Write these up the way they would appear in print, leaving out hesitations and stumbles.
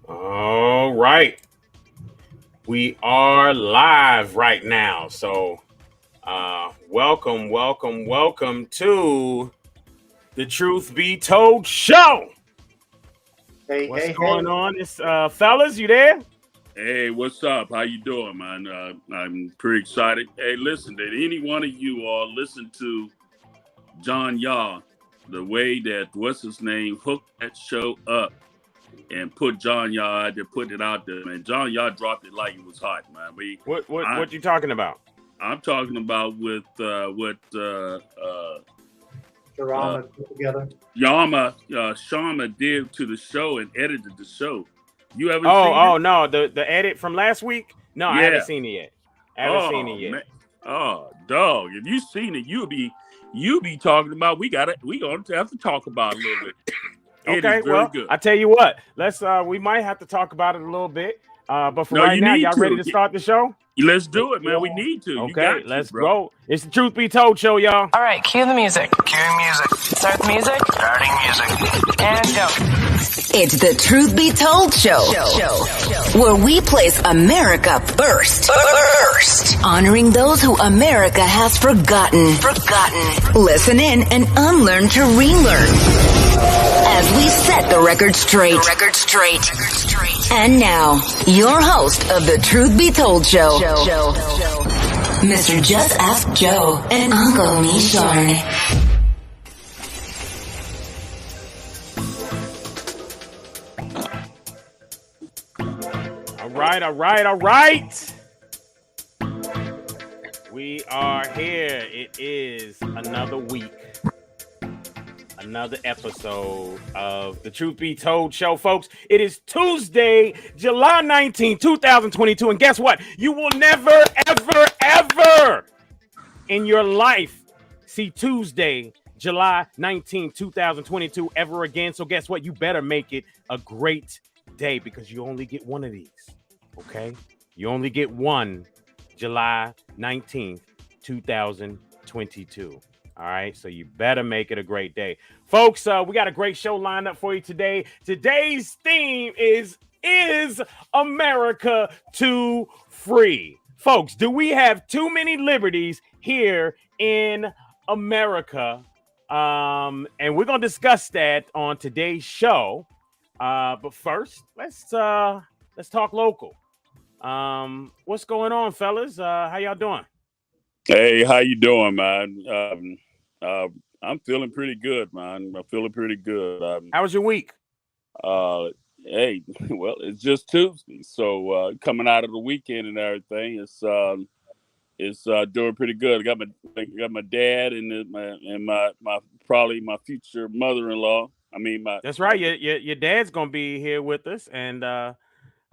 All right. We are live right now. So, welcome to the Truth Be Told Show. Hey, What's hey, going hey. on? It's fellas, you there? Hey, what's up? How you doing, man? I'm pretty excited. Hey, listen, did any one of you all listen to John Yaw, the way that what's his name hooked that show up and put John Yaw out there, put it out there, man? John Yaw dropped it like it was hot, man. What you talking about? I'm talking about with what Drama put together. Shama did to the show and edited the show. You ever Oh, seen it? oh no, the edit from last week? No, I haven't Yeah. seen it yet. I haven't seen it Oh yet. man. Oh dog. If you seen it, you be talking about we gonna have to talk about it a little bit. It Okay, is very well, good. I tell you what, let's we might have to talk about it a little bit. But for No, right you now, need y'all ready to. to start the show? Let's do it, man. We Yeah. need to. You Okay, got to, let's bro. go. It's the Truth Be Told show, y'all. All right, cue the music. Cue music. Start the music. Starting music. And go. It's the Truth Be Told show, where we place America first, honoring those who America has forgotten. Listen in and unlearn to relearn as we set the record straight. And now, your host of the Truth Be Told show, Mr. Just Ask Joe and Uncle Mishorn. All right. We are here. It is another week, another episode of the Truth Be Told show, folks. It is Tuesday, July 19, 2022. And guess what? You will never, ever in your life see Tuesday, July 19, 2022 ever again. So guess what? You better make it a great day because you only get one of these. Okay? You only get one July 19th, 2022. All right, so you better make it a great day. Folks, we got a great show lined up for you today. Today's theme is America Too Free? Folks, do we have too many liberties here in America? And we're going to discuss that on today's show. But first, let's talk local. What's going on, fellas? How y'all doing? Hey, how you doing, man? I'm feeling pretty good, man. I'm feeling pretty good. How was your week? Hey, well, it's just Tuesday, so coming out of the weekend and everything, it's doing pretty good. I got my dad and my probably my future mother-in-law. I mean, That's right. Your dad's gonna be here with us, and I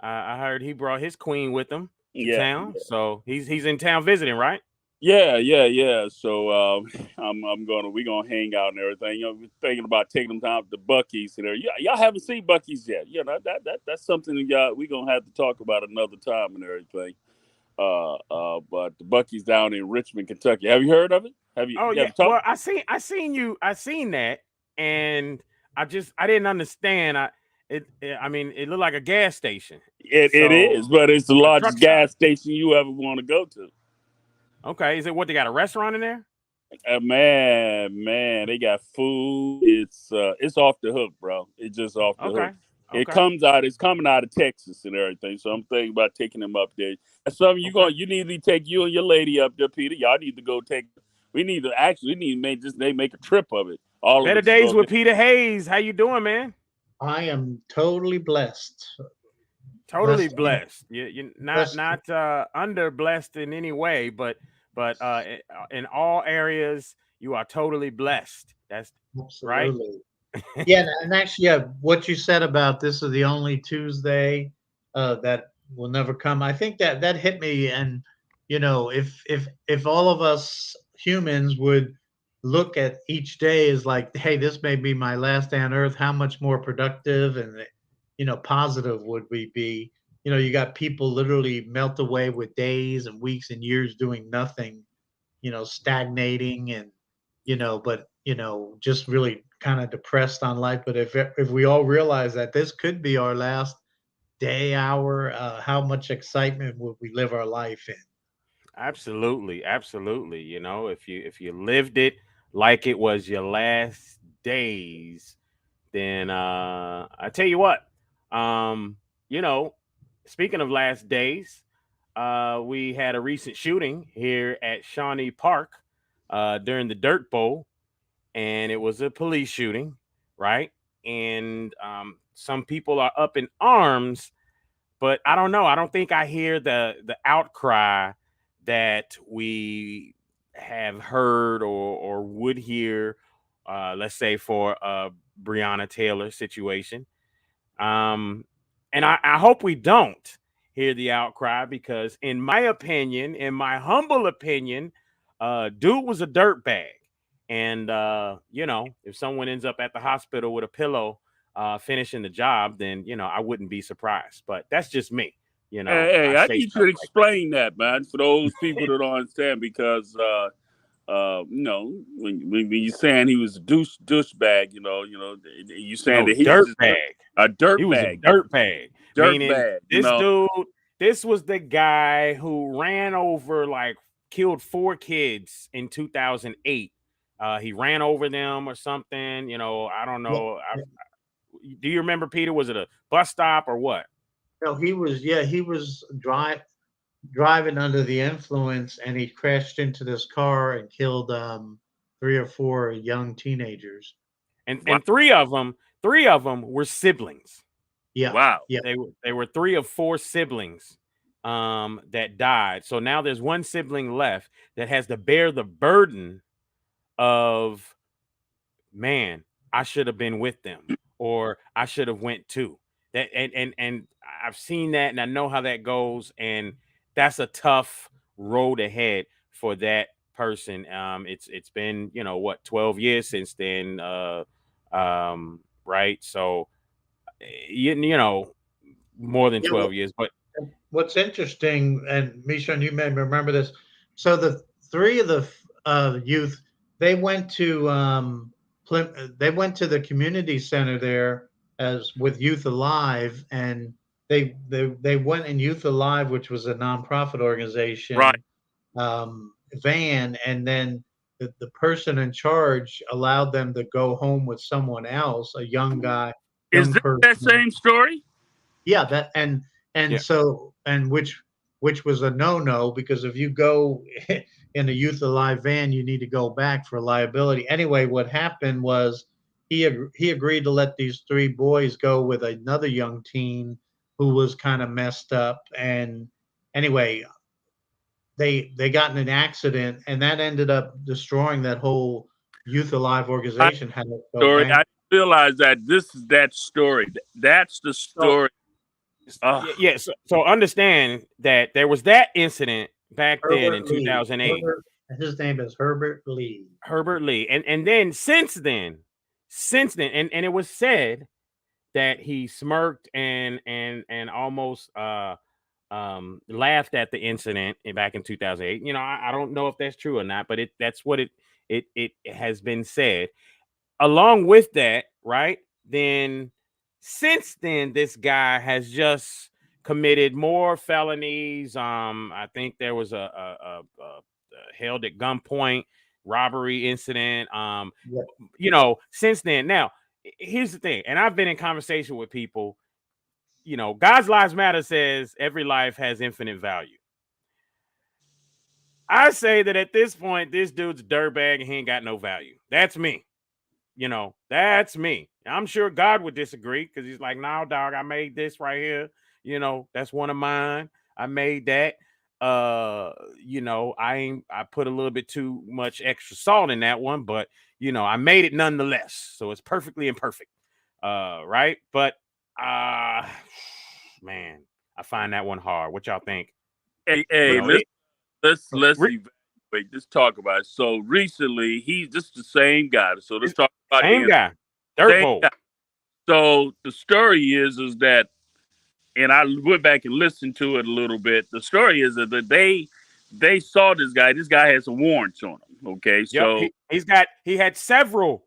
heard he brought his queen with him to town. So he's in town visiting, right? Yeah. So we're gonna hang out and everything. You know, we're thinking about taking them down to Buc-ee's and everything. Y'all haven't seen Buc-ee's yet. You know, that's something that we're gonna have to talk about another time and everything. But the Buc-ee's down in Richmond, Kentucky. Have you heard of it? Have you? Oh You yeah. ever talked? Well, I seen that, and I didn't understand. I mean, it looked like a gas station. It is, but it's the largest gas station you ever want to go to. Okay, is it what they got a restaurant in there? Man, they got food. It's off the hook, bro. It's just off the hook. It's coming out of Texas and everything. So I'm thinking about taking them up there. That's something you need to take you and your lady up there, Peter. Y'all need to go we need to make a trip of it. All Better days with Peter Hayes. How you doing, man? I am totally blessed. Totally blessed. You're not under blessed in any way, but in all areas you are totally blessed. That's Absolutely. Right. Yeah, and actually, what you said about this is the only Tuesday that will never come. I think that hit me, and you know, if all of us humans would look at each day as like, hey, this may be my last day on Earth, how much more productive and positive would we be? You know, you got people literally melt away with days and weeks and years doing nothing, stagnating and but just really kind of depressed on life. But if we all realize that this could be our last day, hour, how much excitement would we live our life in? Absolutely, absolutely. You know, if you lived it like it was your last days, then I tell you what, you know, speaking of last days, we had a recent shooting here at Shawnee Park during the Dirt Bowl, and it was a police shooting, right? And some people are up in arms, but I don't know. I don't think I hear the outcry that we have heard or would hear, let's say for a Breonna Taylor situation. Um, and I hope we don't hear the outcry because, in my humble opinion, dude was a dirtbag. And, if someone ends up at the hospital with a pillow finishing the job, then, I wouldn't be surprised. But that's just me. Hey, I I say need stuff you to like that. explain that, man, for those people that don't understand, because when you're saying he was a douchebag, you saying No, that he was just dirtbag. a He dirt was a bag, dirt bag, meaning bag, this was the guy who ran over, like, killed 4 kids in 2008. He ran over them or something. I don't Yeah, know. yeah. Do you remember, Peter? Was it a bus stop or what? No, he was driving under the influence, and he crashed into this car and killed 3 or 4 young teenagers. And wow, three of them were siblings. Yeah, wow. yeah. They were 3 of 4 siblings that died. So now there's one sibling left that has to bear the burden of, man, I should have been with them, or I should have went too. That and I've seen that, and I know how that goes, and that's a tough road ahead for that person. It's been, what, 12 years since then, right? So you know more than Yeah, 12 years, but what's interesting, and Misha, and you may remember this. So the three of the youth, they went to they went to the community center there as with Youth Alive, and they went in Youth Alive, which was a nonprofit Right. organization, van, and then the person in charge allowed them to go home with someone else, a young guy, Is young this that person. same story? Yeah, that and yeah, so and which was a no-no, because if you go in a Youth Alive van, you need to go back for liability. Anyway, what happened was he agreed to let these 3 boys go with another young teen who was kind of messed up. And anyway, they got in an accident, and that ended up destroying that whole Youth Alive I organization had to go story. I bankrupt. realize that this is that story. That's the so story. Uh, yeah, so understand that there was that incident back then in Herbert Lee. 2008. His name is Herbert Lee. Herbert Lee. And then since then, and it was said that he smirked and almost laughed at the incident back in 2008. I don't know if that's true or not, but that's what it has been said. Along with that, right? Then since then, this guy has just committed more felonies. I think there was a held at gunpoint robbery incident. Yep. Since then. Now, here's the thing, and I've been in conversation with people. God's Lives Matter says every life has infinite value. I say that at this point, this dude's a dirtbag and he ain't got no value. That's me. That's me. I'm sure God would disagree because he's like, no, dog, I made this right here. That's one of mine. I made that. I put a little bit too much extra salt in that one, but I made it nonetheless. So it's perfectly imperfect. Right. But man, I find that one hard. What y'all think? hey, It, let's re- evaluate. Let's talk about it. So recently, he's just the same guy. So let's talk about same the guy, Dirt same Bowl. guy. So the story is that, and I went back and listened to it a little bit. The story is that they saw this guy. This guy has some warrants on him. Okay, Yep, so he had several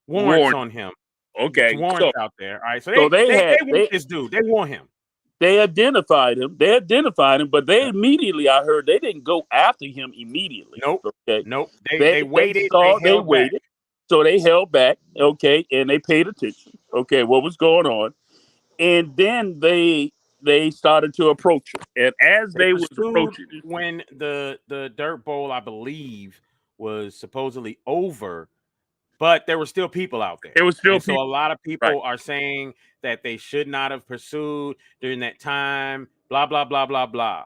warrants warrants. on him. Okay, Warrants out there. All right, so so they they they, had they want this dude. They want him. They identified him. But they immediately, I heard, they didn't go after him immediately. Nope. Okay. Nope. They waited. They waited. So they held back. Okay. And they paid attention. Okay. What was going on? And then they started to approach him. And as they was approaching him, when the Dirt Bowl, I believe, was supposedly over, but there were still people out there. There was still people. So a lot of people Right. are saying that they should not have pursued during that time. Blah blah blah blah blah.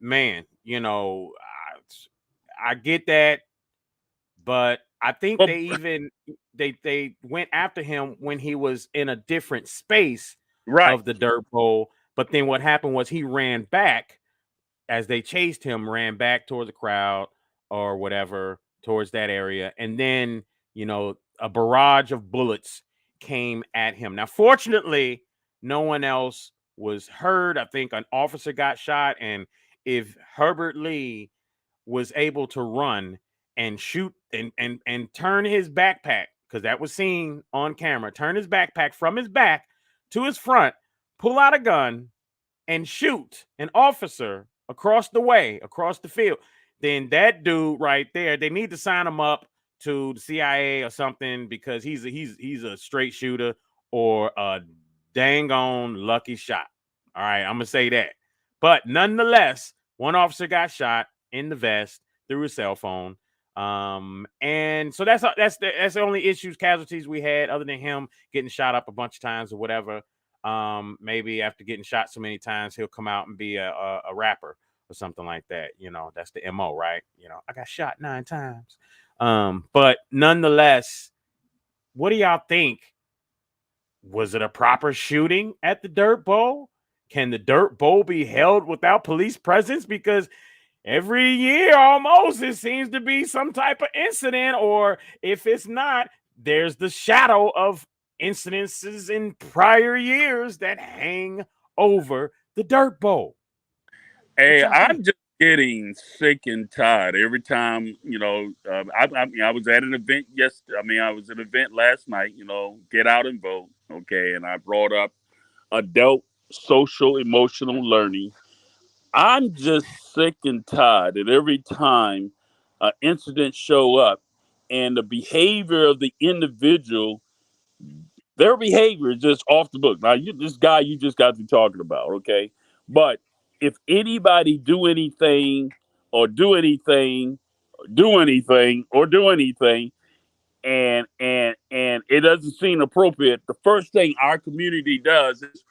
Man, you know, I get that, but I think Well, they even they went after him when he was in a different space right. of the Dirt Bowl. But then what happened was he ran back as they chased him, ran back towards the crowd or whatever, towards that area. And then, you know, a barrage of bullets came at him. Now, fortunately, no one else was hurt. I think an officer got shot. And if Herbert Lee was able to run and shoot and turn his backpack, because that was seen on camera, turn his backpack from his back to his front, pull out a gun and shoot an officer across the way, across the field, then that dude right there, they need to sign him up to the CIA or something, because he's a straight shooter or a dang on lucky shot. All right, I'm gonna say that. But nonetheless, one officer got shot in the vest through his cell phone. And so that's the only issues, casualties we had, other than him getting shot up a bunch of times or whatever. Maybe after getting shot so many times, he'll come out and be a rapper or something like that. You know, that's the MO, right? You know, I got shot 9 times. But nonetheless, what do y'all think? Was it a proper shooting at the Dirt Bowl? Can the Dirt Bowl be held without police presence? Because every year almost it seems to be some type of incident, or if it's not, there's the shadow of incidences in prior years that hang over the Dirt Bowl. Hey, I'm just getting sick and tired every time, you know. I was at an event yesterday. I was at an event last night, you know, get out and vote. Okay. And I brought up adult social emotional learning. I'm just sick and tired that every time an incident show up and the behavior of the individual, their behavior is just off the book. Now, this guy you just got to talking about, okay? But if anybody do anything, and it doesn't seem appropriate, the first thing our community does is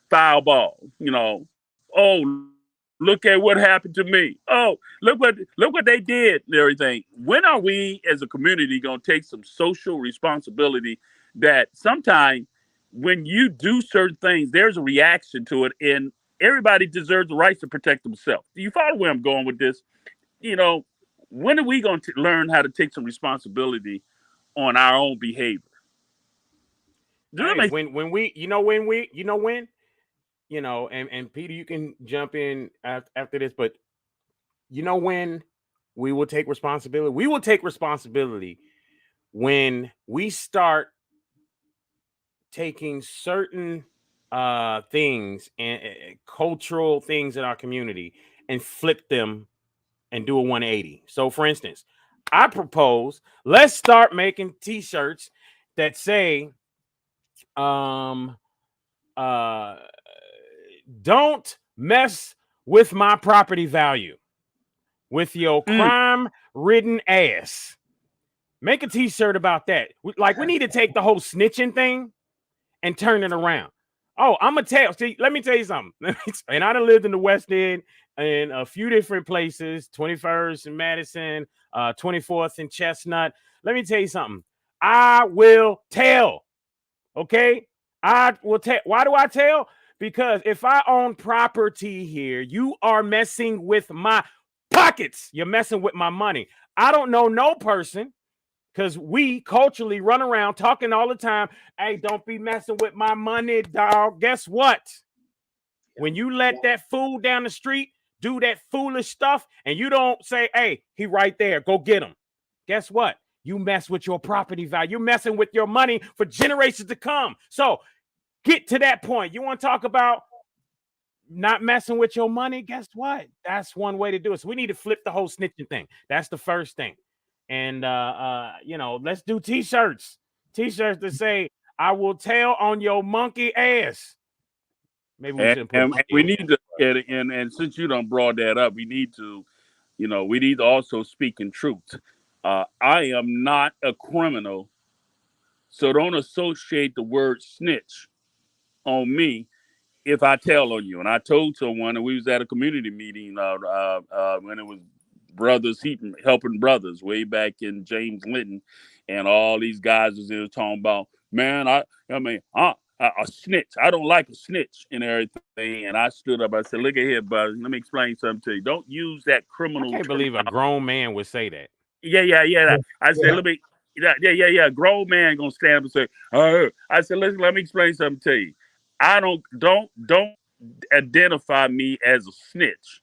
foul ball. You know, oh, look at what happened to me. Oh, look what they did and everything. When are we as a community going to take some social responsibility that sometimes when you do certain things, there's a reaction to it, and everybody deserves the right to protect themselves. Do you follow where I'm going with this? You know, when are we going to learn how to take some responsibility on our own behavior? Hey, and Peter, you can jump in after this, but you know when we will take responsibility? We will take responsibility when we start taking certain things and cultural things in our community and flip them and do a 180. So for instance, I propose let's start making t-shirts that say don't mess with my property value with your crime-ridden ass. Make a t-shirt about that. Like, we need to take the whole snitching thing and turn it around. Oh, I'm gonna tell. See, let me tell you something. And I done lived in the West End in a few different places, 21st in Madison, 24th in Chestnut. Let me tell you something. I will tell. Okay? I will tell. Why do I tell? Because if I own property here, you are messing with my pockets. You're messing with my money. I don't know no person, because we culturally run around talking all the time. Hey, don't be messing with my money, dog. Guess what? When you let that fool down the street do that foolish stuff and you don't say, hey, he right there, go get him. Guess what? You mess with your property value. You're messing with your money for generations to come. So get to that point. You want to talk about not messing with your money? Guess what? That's one way to do it. So we need to flip the whole snitching thing. That's the first thing. And let's do t-shirts. T-shirts that say, I will tell on your monkey ass. Maybe we shouldn't put and we need to and since you done brought that up, we need to also speak in truth. I am not a criminal, so don't associate the word snitch on me if I tell on you. And I told someone, and we was at a community meeting when it was brothers helping brothers way back in James Linton, and all these guys was there talking about, man, I mean, a snitch. I don't like a snitch and everything. And I stood up. I said, look at here, buddy. Let me explain something to you. Don't use that criminal. I can't believe a grown man would say that. Yeah. I said, let me. Yeah. Grown man gonna stand up and say, I said, listen, let me explain something to you. I don't identify me as a snitch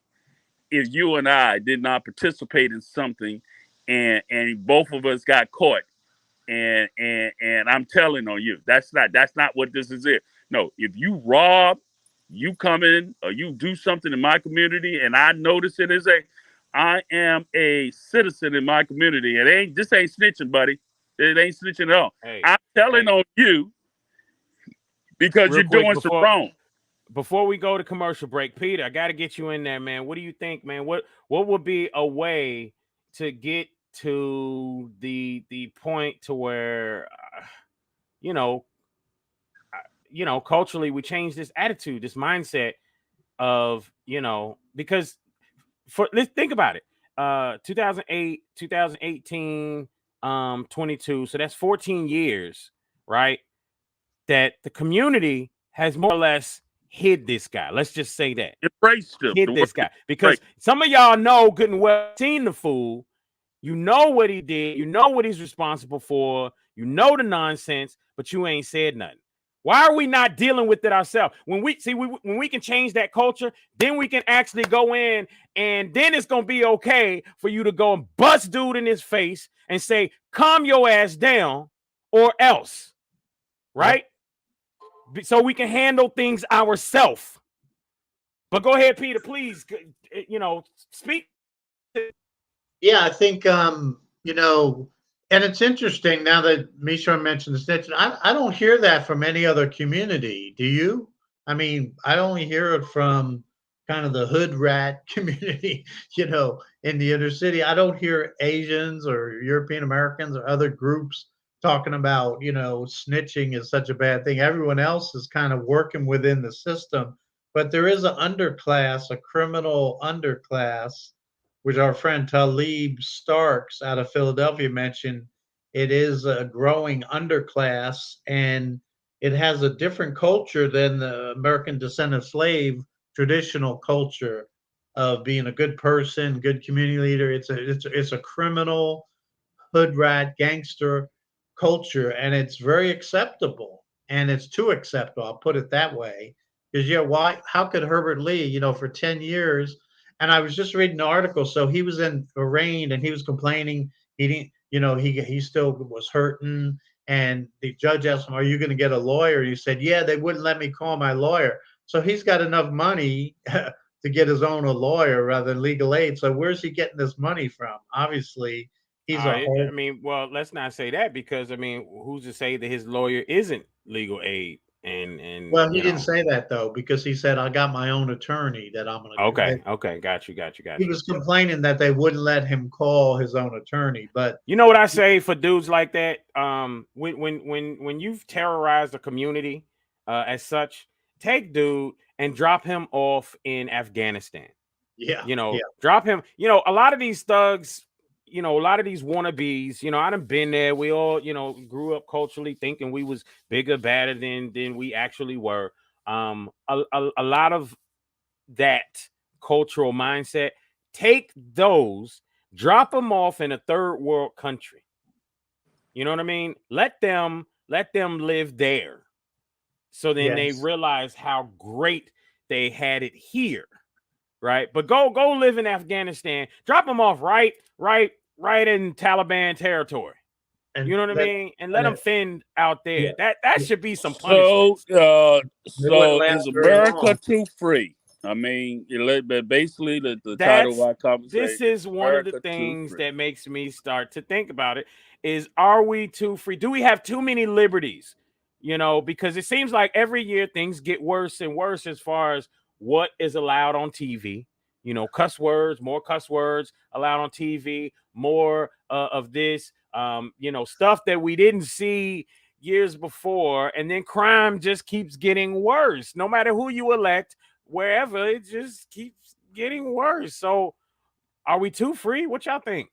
if you and I did not participate in something and both of us got caught and I'm telling on you. That's not what this is. No, if you rob, you come in or you do something in my community and I notice it as I am a citizen in my community. This ain't snitching, buddy. It ain't snitching at all. Hey, I'm telling on you because you're doing some wrong. Before we go to commercial break, Peter, I got to get you in there, man. What do you think, man? What would be a way to get to the point to where, culturally we change this attitude, this mindset of, because let's think about it. 2008, 2018, 22. So that's 14 years, right? That the community has more or less hid this guy. Let's just say that. Embraced him. Hid this guy. Because some of y'all know good and well seen the fool. You know what he did. You know what he's responsible for. You know the nonsense, but you ain't said nothing. Why are we not dealing with it ourselves? When we can change that culture, then we can actually go in, and then it's gonna be okay for you to go and bust dude in his face and say, calm your ass down or else. Right? So we can handle things ourselves. But go ahead, Peter, please, speak. Yeah, I think, and it's interesting now that Misha mentioned the snitching. I don't hear that from any other community. Do you? I mean, I only hear it from kind of the hood rat community, in the inner city. I don't hear Asians or European Americans or other groups talking about, snitching is such a bad thing. Everyone else is kind of working within the system, but there is an underclass, a criminal underclass, which our friend Talib Starks out of Philadelphia mentioned. It is a growing underclass, and it has a different culture than the American descendant slave traditional culture of being a good person, good community leader. It's a criminal, hood rat, gangster culture, and it's very acceptable, and it's too acceptable. I'll put it that way. Because why? How could Herbert Lee, for 10 years? And I was just reading an article. So he was arraigned, and he was complaining. He didn't, he still was hurting. And the judge asked him, "Are you going to get a lawyer?" He said, "Yeah, they wouldn't let me call my lawyer." So he's got enough money to get his own a lawyer rather than legal aid. So where's he getting this money from? Obviously, he's well, let's not say that, because who's to say that his lawyer isn't legal aid? And well, he didn't say that though, because he said, "I got my own attorney that I'm going to." Okay, got you. He was complaining that they wouldn't let him call his own attorney, but you know what I say for dudes like that? When you've terrorized a community, as such, take dude and drop him off in Afghanistan. Yeah, drop him. A lot of these thugs, a lot of these wannabes, I done been there. We all, grew up culturally thinking we was bigger, badder than we actually were. A lot of that cultural mindset, take those, drop them off in a third world country. You know what I mean? Let them live there. So then they realize how great they had it here. Right. But go live in Afghanistan, drop them off right in Taliban territory. And You know what I mean? And let them fend out there. Yeah. That should be some punishment. So last is very America long. too free? I mean, basically the title of our conversation. This is one of the things that makes me start to think about it is, are we too free? Do we have too many liberties? You know, because it seems like every year things get worse and worse as far as what is allowed on TV. You know, more cuss words allowed on TV, more of this, you know, stuff that we didn't see years before. And then crime just keeps getting worse. No matter who you elect, wherever, it just keeps getting worse. So are we too free? What y'all think?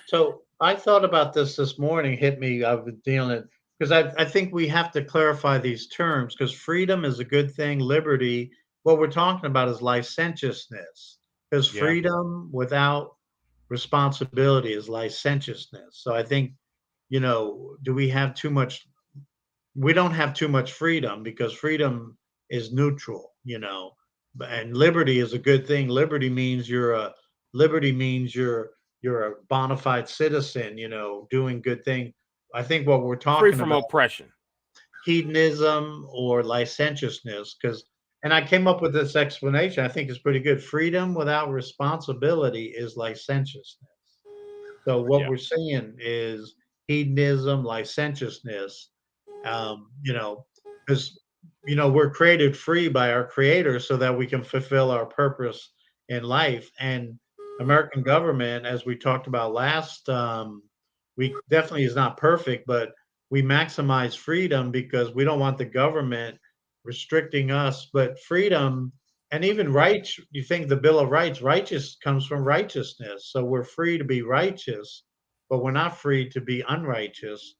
So I thought about this morning, hit me. I've been dealing it because I think we have to clarify these terms, because freedom is a good thing. Liberty, what we're talking about is licentiousness, because freedom without responsibility is licentiousness. So I think, you know, do we have too much? We don't have too much freedom, because freedom is neutral, you know, and liberty is a good thing. Liberty means you're a bona fide citizen, you know, doing good thing. I think what we're talking Free from about, oppression, hedonism or licentiousness, and I came up with this explanation. I think it's pretty good. Freedom without responsibility is licentiousness. So what we're seeing is hedonism, licentiousness, you know, because, you know, we're created free by our creator so that we can fulfill our purpose in life. And American government, as we talked about last week, definitely is not perfect, but we maximize freedom because we don't want the government restricting us. But freedom and even rights, you think the Bill of Rights, righteous comes from righteousness. So we're free to be righteous, but we're not free to be unrighteous.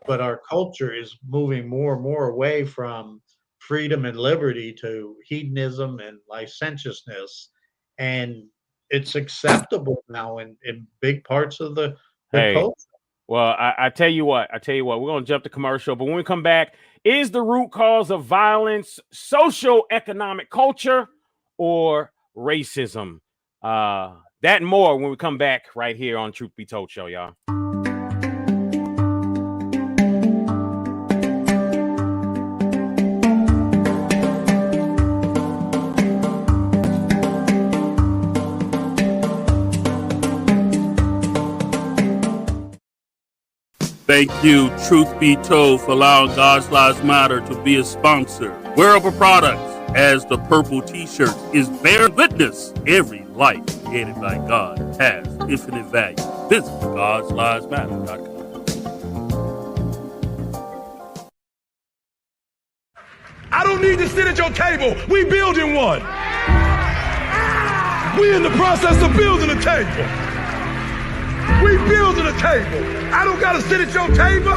But our culture is moving more and more away from freedom and liberty to hedonism and licentiousness. And it's acceptable now in big parts of the culture. Well, I tell you what, we're going to jump to commercial, but when we come back, is the root cause of violence social, economic, culture, or racism? That and more when we come back right here on Truth Be Told Show, y'all. Thank you, Truth Be Told, for allowing God's Lives Matter to be a sponsor. Wearable products, as the purple t-shirt, is bearing witness. Every life created by God has infinite value. Visit God'sLivesMatter.com. I don't need to sit at your table. We building one. We in the process of building a table. We building a table. I don't gotta sit at your table.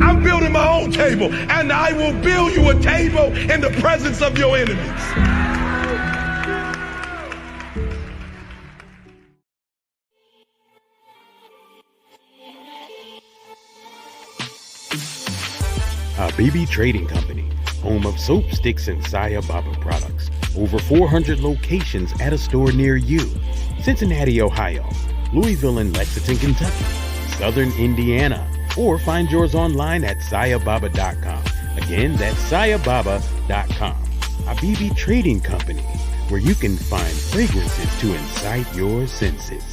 I'm building my own table, and I will build you a table in the presence of your enemies. Habibi Trading Company, home of soap sticks and Saya Baba products. Over 400 locations at a store near you. Cincinnati, Ohio, Louisville and Lexington, Kentucky, Southern Indiana, or find yours online at sayababa.com. Again, that's sayababa.com. Habibi Trading Company, where you can find fragrances to incite your senses.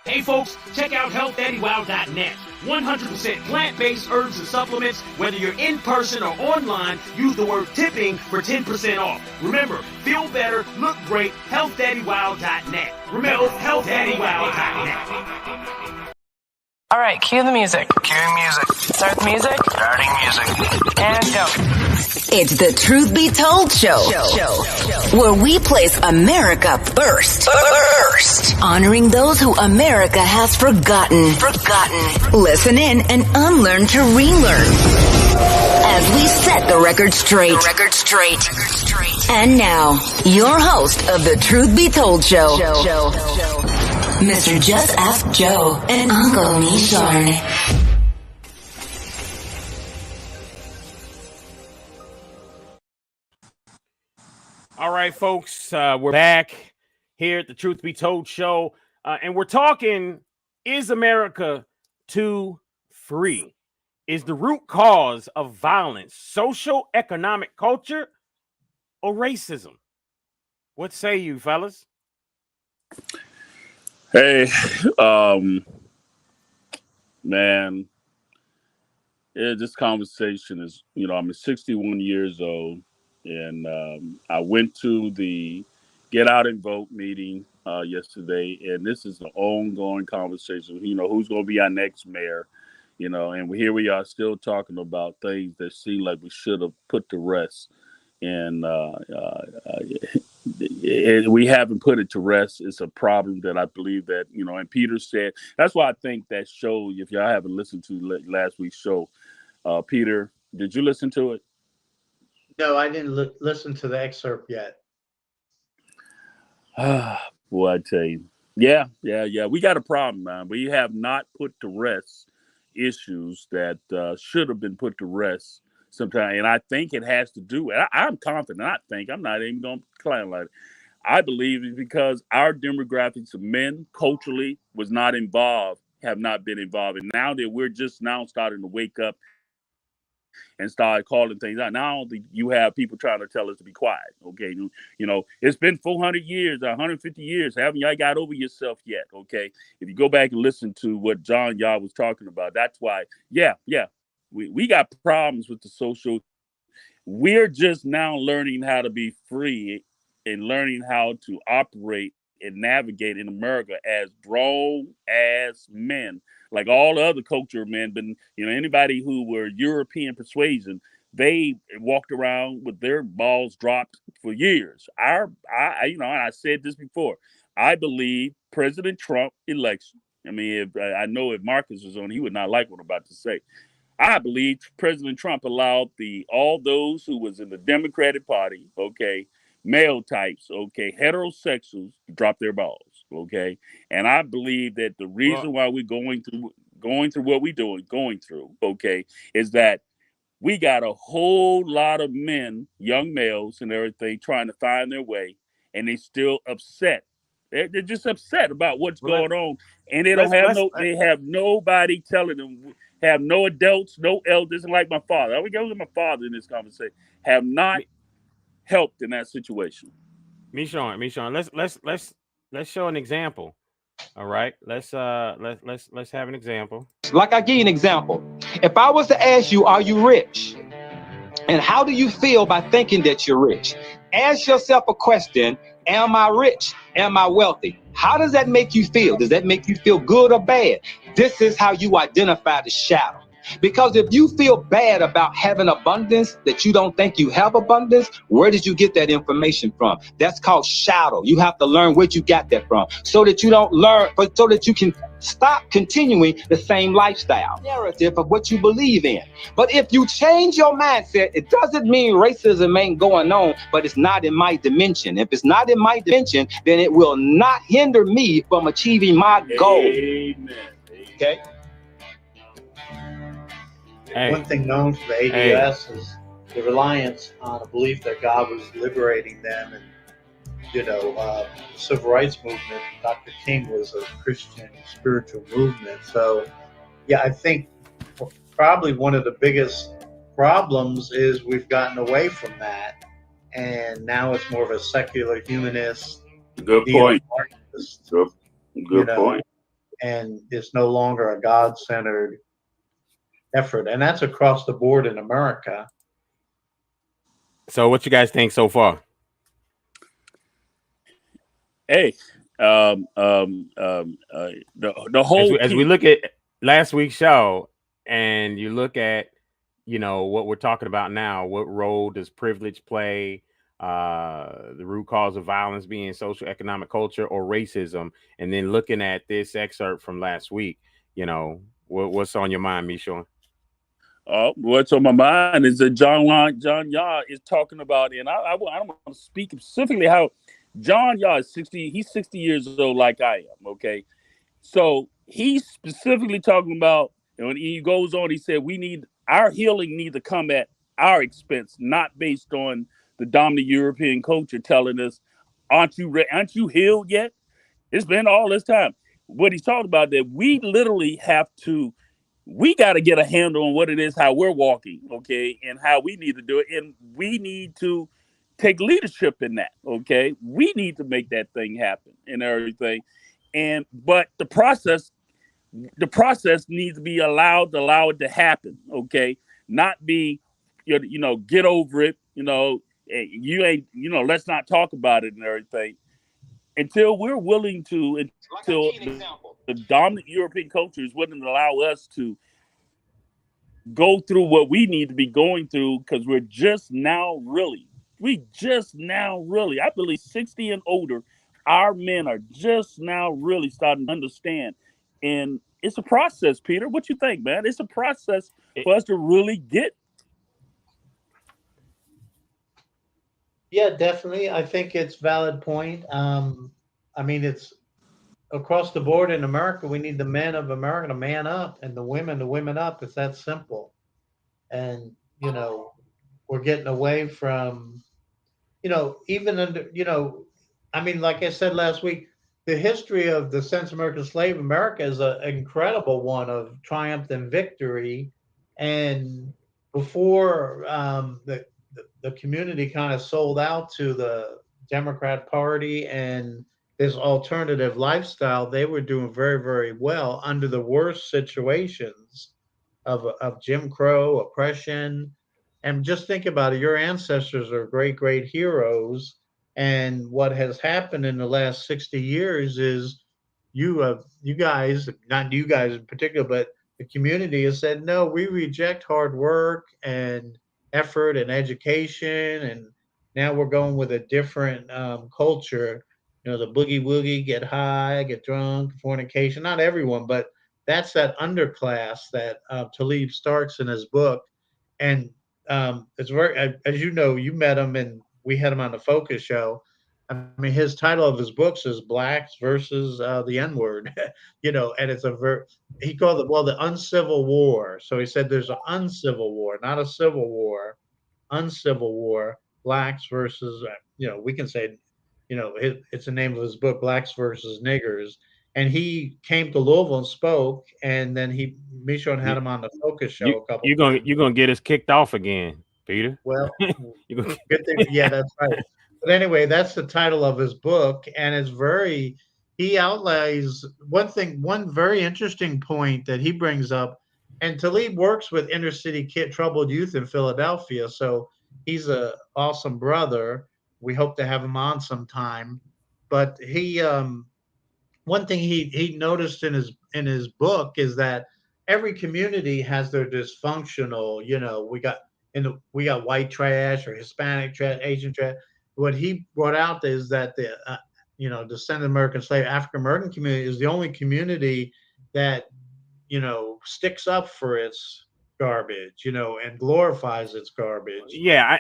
Hey folks, check out HealthDaddyWow.net. 100% plant-based herbs and supplements. Whether you're in person or online, use the word tipping for 10% off. Remember, feel better, look great, HealthDaddyWow.net. Remember, HealthDaddyWow.net. All right, cue the music. Cue music. Start the music. Starting music. And go. It's the Truth Be Told Show, where we place America first. Honoring those who America has forgotten. Listen in and unlearn to relearn. as we set the record straight. And now, your host of the Truth Be Told Show, Mr. Just Ask Joe and Uncle Mishorn. All right, folks, we're back here at the Truth Be Told Show, and we're talking, is America too free? Is the root cause of violence social, economic, culture, or racism? What say you, fellas? Hey, man, this conversation is, I'm 61 years old, and I went to the Get Out and Vote meeting yesterday, and this is an ongoing conversation. Who's going to be our next mayor? And here we are still talking about things that seem like we should have put to rest. And we haven't put it to rest. It's a problem that I believe that, and Peter said, that's why I think that show, if y'all haven't listened to last week's show, Peter, did you listen to it? No, I didn't listen to the excerpt yet. Boy, I tell you. Yeah. We got a problem, man. We have not put to rest issues that should have been put to rest sometime. And I think it has to do, I'm confident, I'm not even going to claim like it. I believe it's because our demographics of men culturally have not been involved. And now that we're just now starting to wake up and start calling things out. Now you have people trying to tell us to be quiet. Okay. It's been 400 years, 150 years. Haven't y'all got over yourself yet? Okay. If you go back and listen to what John Yah was talking about, that's why, we got problems with the social. We're just now learning how to be free and learning how to operate and navigate in America as grown ass men, like all the other culture men. But anybody who were European persuasion, they walked around with their balls dropped for years. And I said this before. I believe President Trump election. I mean, I know if Marcus was on, he would not like what I'm about to say. I believe President Trump allowed all those who was in the Democratic Party, okay, male types, okay, heterosexuals to drop their balls, okay. And I believe that the reason why we're going through what we're going through, okay, is that we got a whole lot of men, young males and everything, trying to find their way, and they still upset. They're just upset about what's going on, and they they have nobody telling them. Have no adults, no elders, and like my father. I would go with my father in this conversation. Have not helped in that situation. Mishorn, let's show an example. All right, let's have an example. Like I give you an example. If I was to ask you, are you rich? And how do you feel by thinking that you're rich? Ask yourself a question. Am I rich? Am I wealthy? How does that make you feel? Does that make you feel good or bad? This is how you identify the shadow. Because if you feel bad about having abundance, that you don't think you have abundance, where did you get that information from? That's called shadow. You have to learn where you got that from so that you don't learn, but so that you can stop continuing the same lifestyle narrative of what you believe in. But if you change your mindset, it doesn't mean racism ain't going on, but it's not in my dimension. If it's not in my dimension, then it will not hinder me from achieving my goal. Amen. Okay. One thing known for the ADS is the reliance on a belief that God was liberating them. And, the civil rights movement, Dr. King was a Christian spiritual movement. So, I think probably one of the biggest problems is we've gotten away from that. And now it's more of a secular humanist. Good point. Good point. And it's no longer a God-centered effort, and that's across the board in America. So what you guys think so far? Hey, the whole as we look at last week's show and you look at what we're talking about now, what role does privilege play, the root cause of violence being social, economic, culture, or racism, and then looking at this excerpt from last week, what's on your mind, Mishorn? What's on my mind is that John Yah is talking about, and I don't want to speak specifically how John Yah is 60. He's 60 years old, like I am. Okay, so he's specifically talking about, and when he goes on, he said we need our healing need to come at our expense, not based on the dominant European culture telling us, aren't you healed yet? It's been all this time. What he's talking about that we literally have to, we got to get a handle on what it is, how we're walking, okay, and how we need to do it, and we need to take leadership in that, okay. We need to make that thing happen and everything, and but the process needs to be allowed to allow it to happen, okay, not be, get over it, you ain't, let's not talk about it and everything until we're willing to, until the dominant European culture is willing to allow us to go through what we need to be going through, because we just now really, I believe 60 and older, our men are just now really starting to understand. And it's a process, Peter. What you think, man? It's a process for us to really get. Yeah, definitely. I think it's valid point. I mean, it's across the board in America. We need the men of America to man up, and the women to women up. It's that simple. And we're getting away from, even under, I mean, like I said last week, the history of the Central American slave America is an incredible one of triumph and victory. And before the community kind of sold out to the Democrat Party and this alternative lifestyle, they were doing very, very well under the worst situations of Jim Crow, oppression. And just think about it, your ancestors are great, great heroes. And what has happened in the last 60 years is you guys, not you guys in particular, but the community has said, no, we reject hard work and effort and education. And now we're going with a different culture, the boogie woogie, get high, get drunk, fornication. Not everyone, but that's that underclass that Talib starts in his book. And it's very, as you know, you met him and we had him on the Focus show. I mean, his title of his books is Blacks versus the N word, and it's he called it, well, the uncivil war. So he said there's an uncivil war, not a civil war, uncivil war, blacks versus, we can say, it's the name of his book, Blacks versus Niggers. And he came to Louisville and spoke, and then Michonne had him on the Focus show a couple times. You're gonna get us kicked off again, Peter. Well, good thing. Yeah, that's right. But anyway, that's the title of his book, and he outlines one very interesting point that he brings up. And Talib works with inner city troubled youth in Philadelphia, so he's an awesome brother. We hope to have him on sometime. But one thing he noticed in his book is that every community has their dysfunctional, we got white trash or Hispanic trash, Asian trash. What he brought out is that the descendant American slave African American community is the only community that sticks up for its garbage, and glorifies its garbage. Yeah,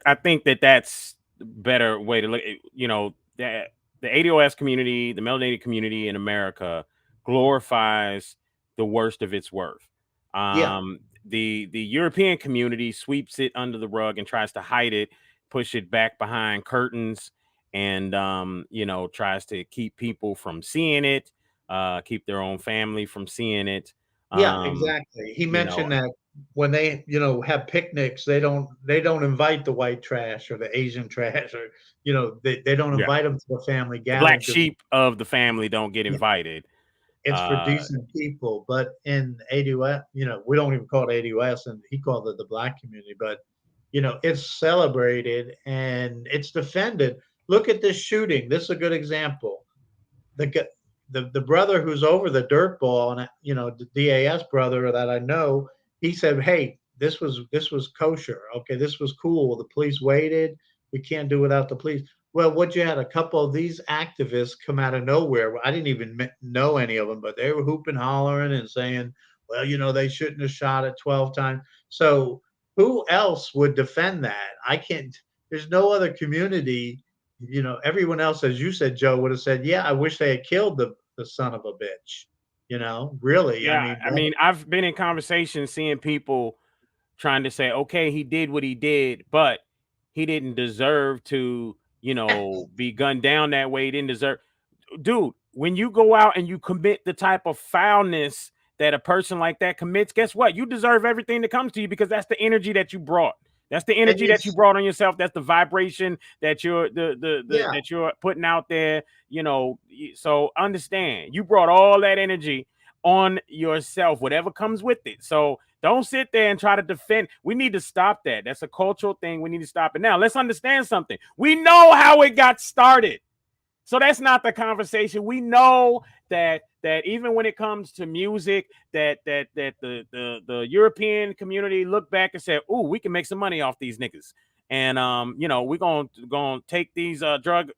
I think that's the better way to look at, that the ADOS community, the melanated community in America glorifies the worst of its worth. The European community sweeps it under the rug and tries to hide it, push it back behind curtains, and tries to keep people from seeing it, keep their own family from seeing it. Yeah, exactly. He mentioned that when they, have picnics, they don't invite the white trash or the Asian trash, or they don't invite them to the family gathering. The black sheep of the family don't get invited. It's for decent people. But in ADOS, we don't even call it ADOS, and he called it the black community, but it's celebrated and it's defended. Look at this shooting. This is a good example. The brother who's over the dirt ball, and the DAS brother that I know, he said, hey, this was kosher. Okay, this was cool. The police waited. We can't do without the police. Well, what you had a couple of these activists come out of nowhere. I didn't even know any of them, but they were hooping, hollering, and saying, well, they shouldn't have shot it 12 times. So who else would defend that? I can't. There's no other community. Everyone else, as you said, Joe, would have said, yeah, I wish they had killed the son of a bitch. Really. Yeah, I mean, I've been in conversations seeing people trying to say, okay, he did what he did, but he didn't deserve to, be gunned down that way. He didn't deserve. Dude, when you go out and you commit the type of foulness that a person like that commits, guess what? You deserve everything that comes to you, because that's the energy that you brought. That's the energy that you brought on yourself. That's the vibration that you're that you're putting out there. So understand, you brought all that energy on yourself, whatever comes with it. So don't sit there and try to defend. We need to stop that. That's a cultural thing. We need to stop it. Now, let's understand something. We know how it got started. So that's not the conversation. We know that even when it comes to music, that the European community looked back and said, "Ooh, we can make some money off these niggas," and we're gonna take these drug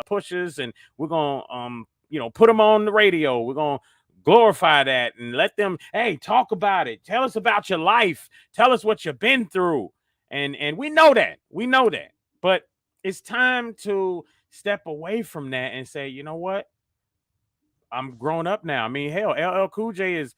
pushes, and we're gonna put them on the radio. We're gonna glorify that and let them, hey, talk about it. Tell us about your life. Tell us what you've been through, and we know that. But it's time to step away from that and say, you know what? I'm grown up now. I mean, hell, LL Cool J has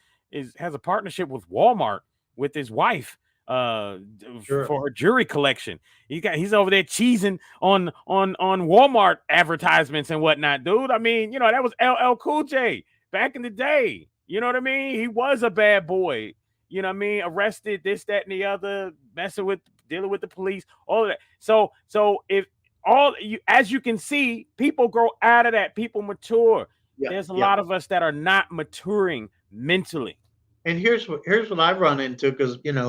a partnership with Walmart with his wife for her jewelry collection. He's over there cheesing on Walmart advertisements and whatnot, dude. I mean, that was LL Cool J back in the day. You know what I mean? He was a bad boy. You know what I mean? Arrested, this, that, and the other, dealing with the police, all of that. So if as you can see, people grow out of that, people mature. There's a lot of us that are not maturing mentally. And here's what I run into, because when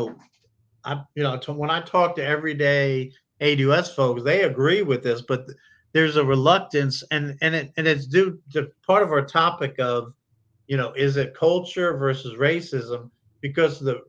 I talk to everyday ADOS folks, they agree with this, but there's a reluctance, and it's due to part of our topic of, is it culture versus racism? Because the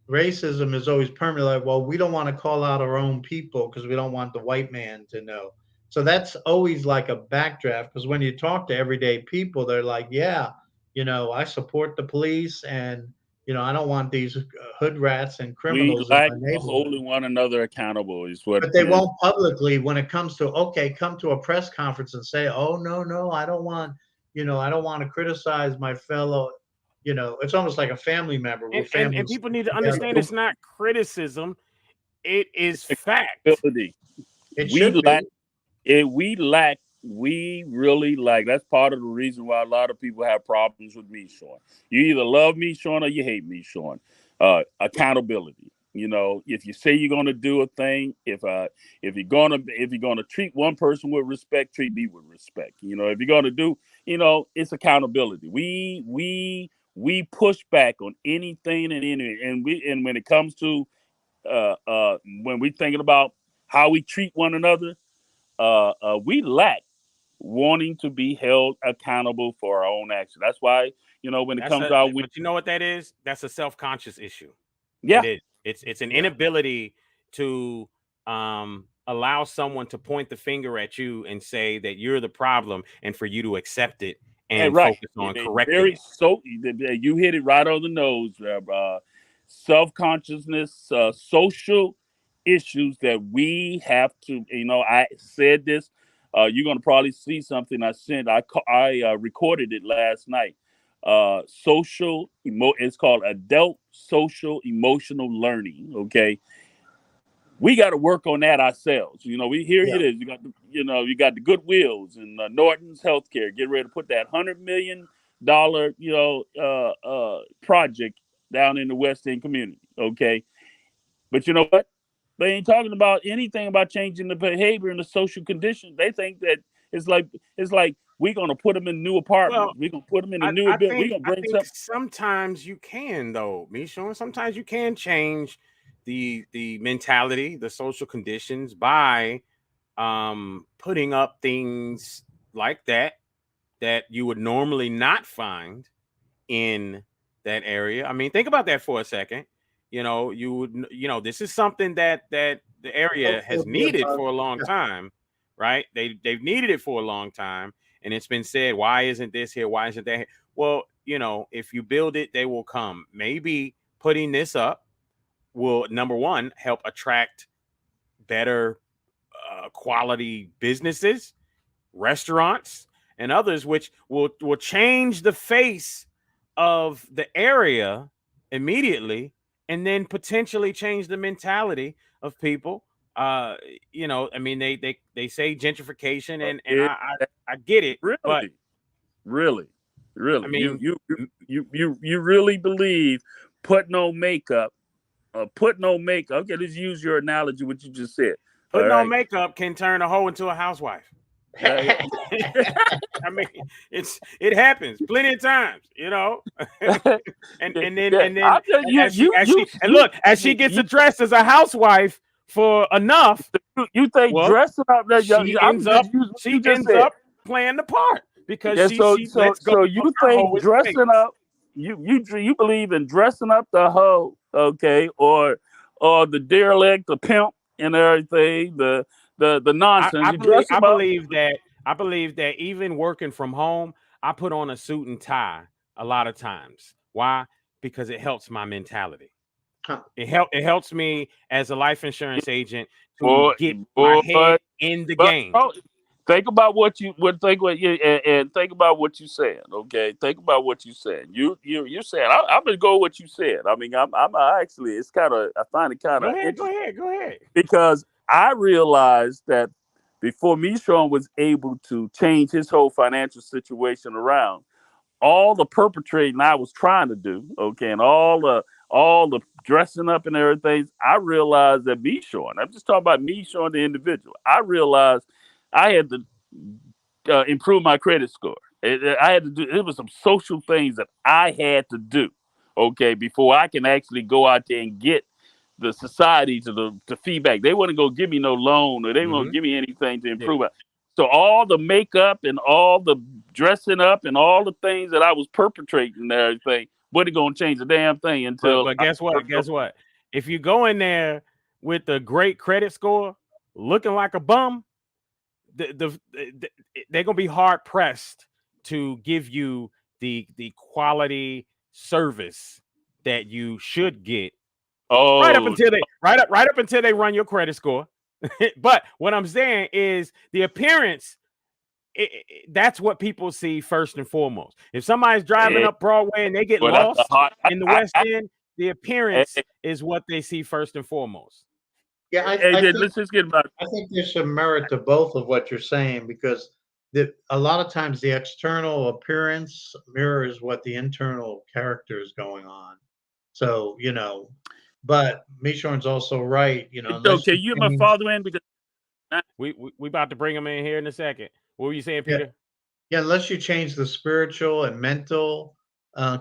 racism is always permanent. Like, well, we don't want to call out our own people because we don't want the white man to know. So that's always like a backdraft, because when you talk to everyday people, they're like, yeah, I support the police, and I don't want these hood rats and criminals we in lack my neighborhood. holding one another accountable is what. But they won't publicly, when it comes to, okay, come to a press conference and say, oh, no, I don't want to criticize my fellow. It's almost like a family member. And people need to understand, it's not criticism; it is fact. It should be. We really lack. That's part of the reason why a lot of people have problems with me, Sean. You either love me, Sean, or you hate me, Sean. Accountability. If you say you're going to do a thing, if you're going to treat one person with respect, treat me with respect. If you're going to do, it's accountability. We push back on anything and when it comes to when we're thinking about how we treat one another, we lack wanting to be held accountable for our own action. That's why, when it comes out, but you know what that is? That's a self-conscious issue. Yeah, it is. It's an inability to allow someone to point the finger at you and say that you're the problem, and for you to accept it and focus on correcting it. You hit it right on the nose. Self-consciousness, social issues that we have to. I said this. You're going to probably see something I sent. I recorded it last night. It's called adult social emotional learning. Okay, we got to work on that ourselves. It is. You got the Goodwills and Norton's Healthcare. Get ready to put that $100 million project down in the West End community. Okay, but you know what? They ain't talking about anything about changing the behavior and the social conditions. They think that it's like we're gonna put them in new apartments. We're gonna put them in a new building. We're gonna bring something. Sometimes you can, though, Michon. Sometimes you can change the mentality, the social conditions by putting up things like that you would normally not find in that area. I mean, think about that for a second. This is something that the area has needed for a long time, right? They've needed it for a long time, and it's been said, why isn't this here? Why isn't that here? Well, if you build it, they will come. Maybe putting this up will, number one, help attract better quality businesses, restaurants, and others, which will change the face of the area immediately, and then potentially change the mentality of people. I mean, they say gentrification, and I get it, but really, I mean, you really believe putting on makeup, Okay, let's use your analogy, what you just said. Putting all on right? makeup can turn a hoe into a housewife. Yeah. I mean, it happens plenty of times, and then as she gets addressed as a housewife for enough, you think dressing up that she ends up playing the part because she lets go. So you think dressing up, you believe in dressing up the hoe, okay, or the derelict, the pimp, and everything, the nonsense. I believe that even working from home, I put on a suit and tie a lot of times. Why? Because it helps my mentality. It helps me as a life insurance agent to get my head in the game. Think about what you think about what you said. Okay, think about what you said. You said I'm gonna go with what you said. I mean, I'm actually, it's kind of, I find it kind of interesting. Go ahead. Because I realized that before Michon was able to change his whole financial situation around, all the perpetrating I was trying to do, okay, and all the dressing up and everything, I realized that Michon, I'm just talking about Michon the individual, I realized I had to improve my credit score. I had to do, it was some social things that I had to do, okay, before I can actually go out there and get the society to feedback. They wouldn't go give me no loan, or they won't give me anything to improve it. So all the makeup and all the dressing up and all the things that I was perpetrating and everything, wasn't going to change a damn thing until. But guess what? Guess what? If you go in there with a great credit score, looking like a bum, they're gonna be hard pressed to give you the quality service that you should get. Right up until they run your credit score. But what I'm saying is the appearance. That's what people see first and foremost. If somebody's driving up Broadway and they get lost in the West End, the appearance is what they see first and foremost. Yeah, I think there's some merit to both of what you're saying, because a lot of times the external appearance mirrors what the internal character is going on. So, but Mishorn's also right, Okay, you're my father in, because we about to bring him in here in a second. What were you saying, Peter? Yeah, unless you change the spiritual and mental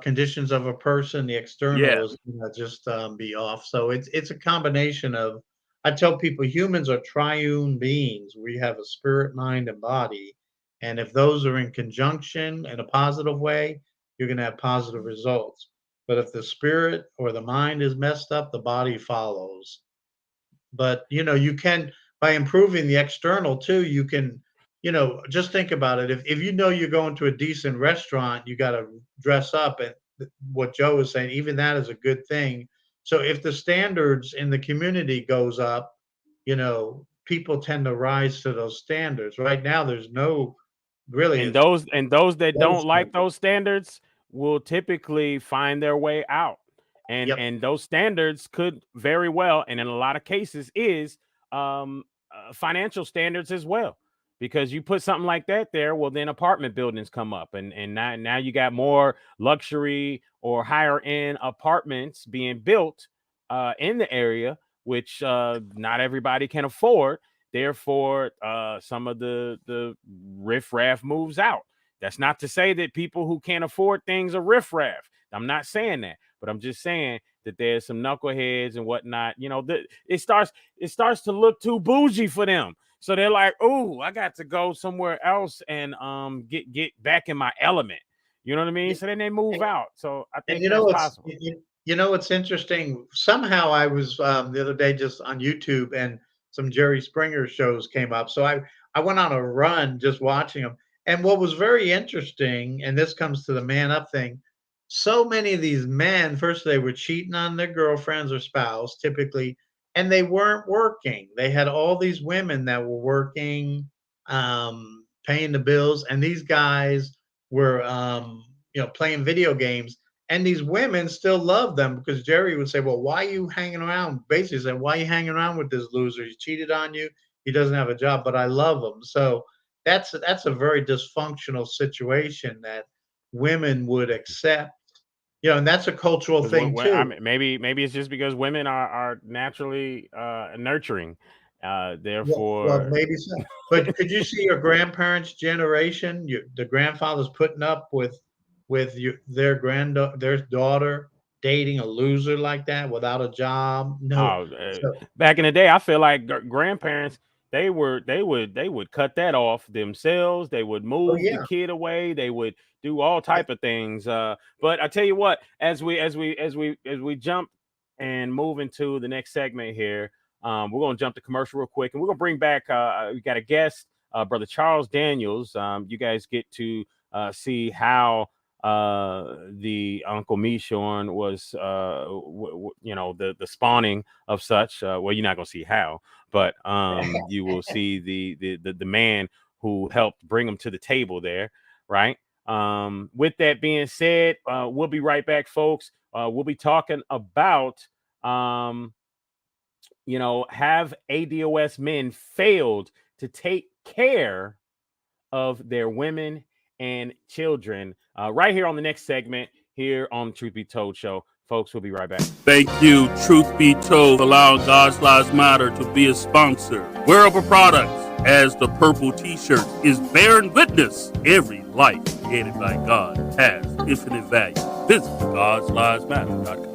conditions of a person, the external is going to just be off. So it's a combination of, I tell people, humans are triune beings. We have a spirit, mind, and body. And if those are in conjunction in a positive way, you're going to have positive results. But if the spirit or the mind is messed up, the body follows. But, you can, by improving the external too, you can, just think about it. If you're going to a decent restaurant, you got to dress up. And what Joe was saying, even that is a good thing. So if the standards in the community goes up, people tend to rise to those standards. Right now, there's no really. And those that don't like those standards will typically find their way out. And those standards could very well, and in a lot of cases, is financial standards as well. Because you put something like that there, well, then apartment buildings come up, and now you got more luxury or higher end apartments being built in the area, which not everybody can afford. Therefore, some of the riffraff moves out. That's not to say that people who can't afford things are riffraff. I'm not saying that, but I'm just saying that there's some knuckleheads and whatnot. It starts to look too bougie for them. So they're like, "Oh, I got to go somewhere else and get back in my element." You know what I mean? So then they move out. So I think that's possible. It's interesting. Somehow I was the other day just on YouTube, and some Jerry Springer shows came up. So I went on a run just watching them. And what was very interesting, and this comes to the man up thing, so many of these men, first they were cheating on their girlfriends or spouse typically, and they weren't working. They had all these women that were working, paying the bills, and these guys were, playing video games. And these women still love them because Jerry would say, "Well, why are you hanging around?" Basically, said, "Why are you hanging around with this loser? He cheated on you. He doesn't have a job, but I love him." So that's a very dysfunctional situation that women would accept, and that's a cultural thing I too. mean, maybe it's just because women are naturally nurturing, Well, therefore. maybe so. But could you see your grandparents' generation, the grandfathers putting up with their daughter dating a loser like that without a job? No. Oh, So back in the day, I feel like grandparents they would cut that off themselves. They would oh move the yeah. kid away. They would do all type of things. But I tell you what, as we jump and move into the next segment here, we're gonna jump to commercial real quick, and we're gonna bring back. We got a guest, brother Charles Daniels. You guys get to see how the Uncle Mishorn was, the spawning of such. Well, you're not gonna see how, but you will see the man who helped bring him to the table there, right? With that being said, we'll be right back, folks. We'll be talking about, have ADOS men failed to take care of their women and children, right here on the next segment here on Truth Be Told Show. Folks, we'll be right back. Thank you, Truth Be Told, for allowing God's Lives Matter to be a sponsor. Wearable products, as the purple t-shirt, is bearing witness every life created by God has infinite value. Visit God'sLivesMatter.com.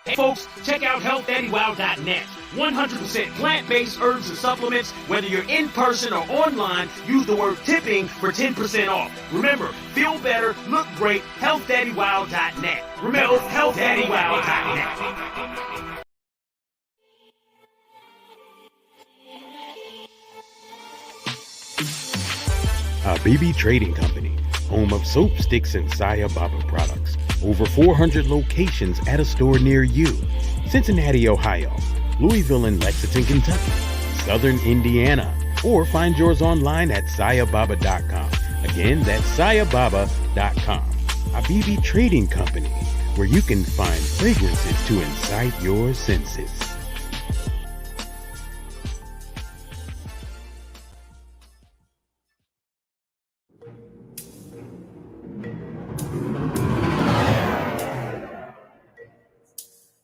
Hey folks, check out HealthDaddyWow.net. 100% plant-based herbs and supplements. Whether you're in person or online, use the word tipping for 10% off. Remember, feel better, look great, HealthDaddyWow.net. Remember, HealthDaddyWow.net. BB Trading Company, home of soap sticks and Saya Baba products. Over 400 locations at a store near you. Cincinnati, Ohio, Louisville and Lexington, Kentucky, Southern Indiana, or find yours online at sayababa.com. Again, that's sayababa.com. A BB Trading Company, where you can find fragrances to incite your senses.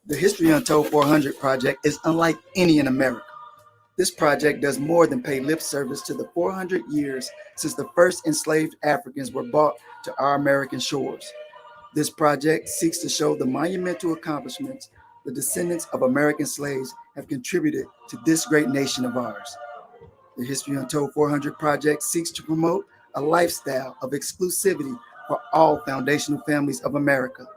The History Untold 400 project is unlike any in America. This project does more than pay lip service to the 400 years since the first enslaved Africans were brought to our American shores. This project seeks to show the monumental accomplishments the descendants of American slaves have contributed to this great nation of ours. The History Untold 400 project seeks to promote a lifestyle of exclusivity for all foundational families of America.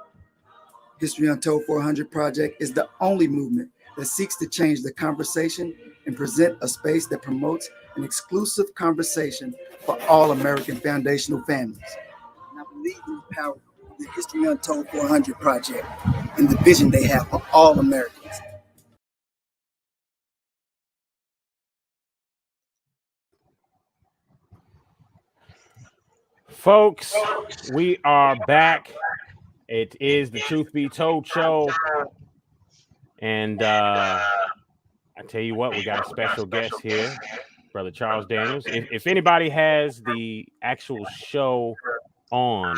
History Untold 400 project is the only movement that seeks to change the conversation and present a space that promotes an exclusive conversation for all American foundational families. And I believe in the power of the History Untold 400 project and the vision they have for all Americans. Folks, we are back. It is the Truth Be Told Show. And I tell you what, we got a special guest here, Brother Charles Daniels. If anybody has the actual show on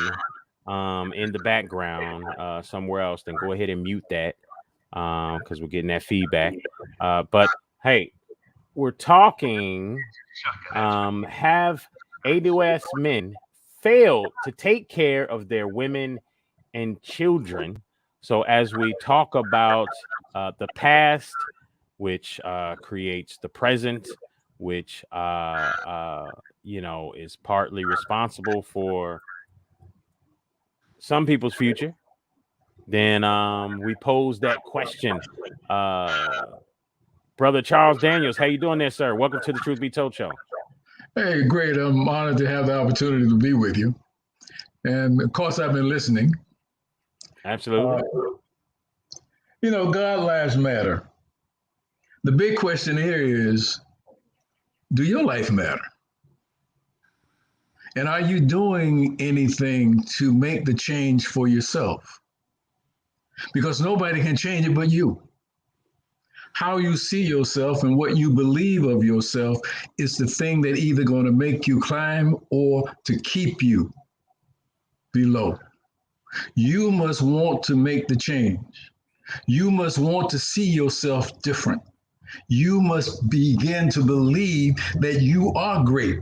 in the background somewhere else, then go ahead and mute that because we're getting that feedback. But hey, we're talking, have ADOS men failed to take care of their women and children? So as we talk about the past, which creates the present, which is partly responsible for some people's future, then we pose that question. Brother Charles Daniels, how you doing there, sir? Welcome to the Truth Be Told Show. Hey, great. I'm honored to have the opportunity to be with you. And of course, I've been listening. Absolutely. God lives matter. The big question here is, do your life matter? And are you doing anything to make the change for yourself? Because nobody can change it but you. How you see yourself and what you believe of yourself is the thing that either going to make you climb or to keep you below. You must want to make the change. You must want to see yourself different. You must begin to believe that you are great.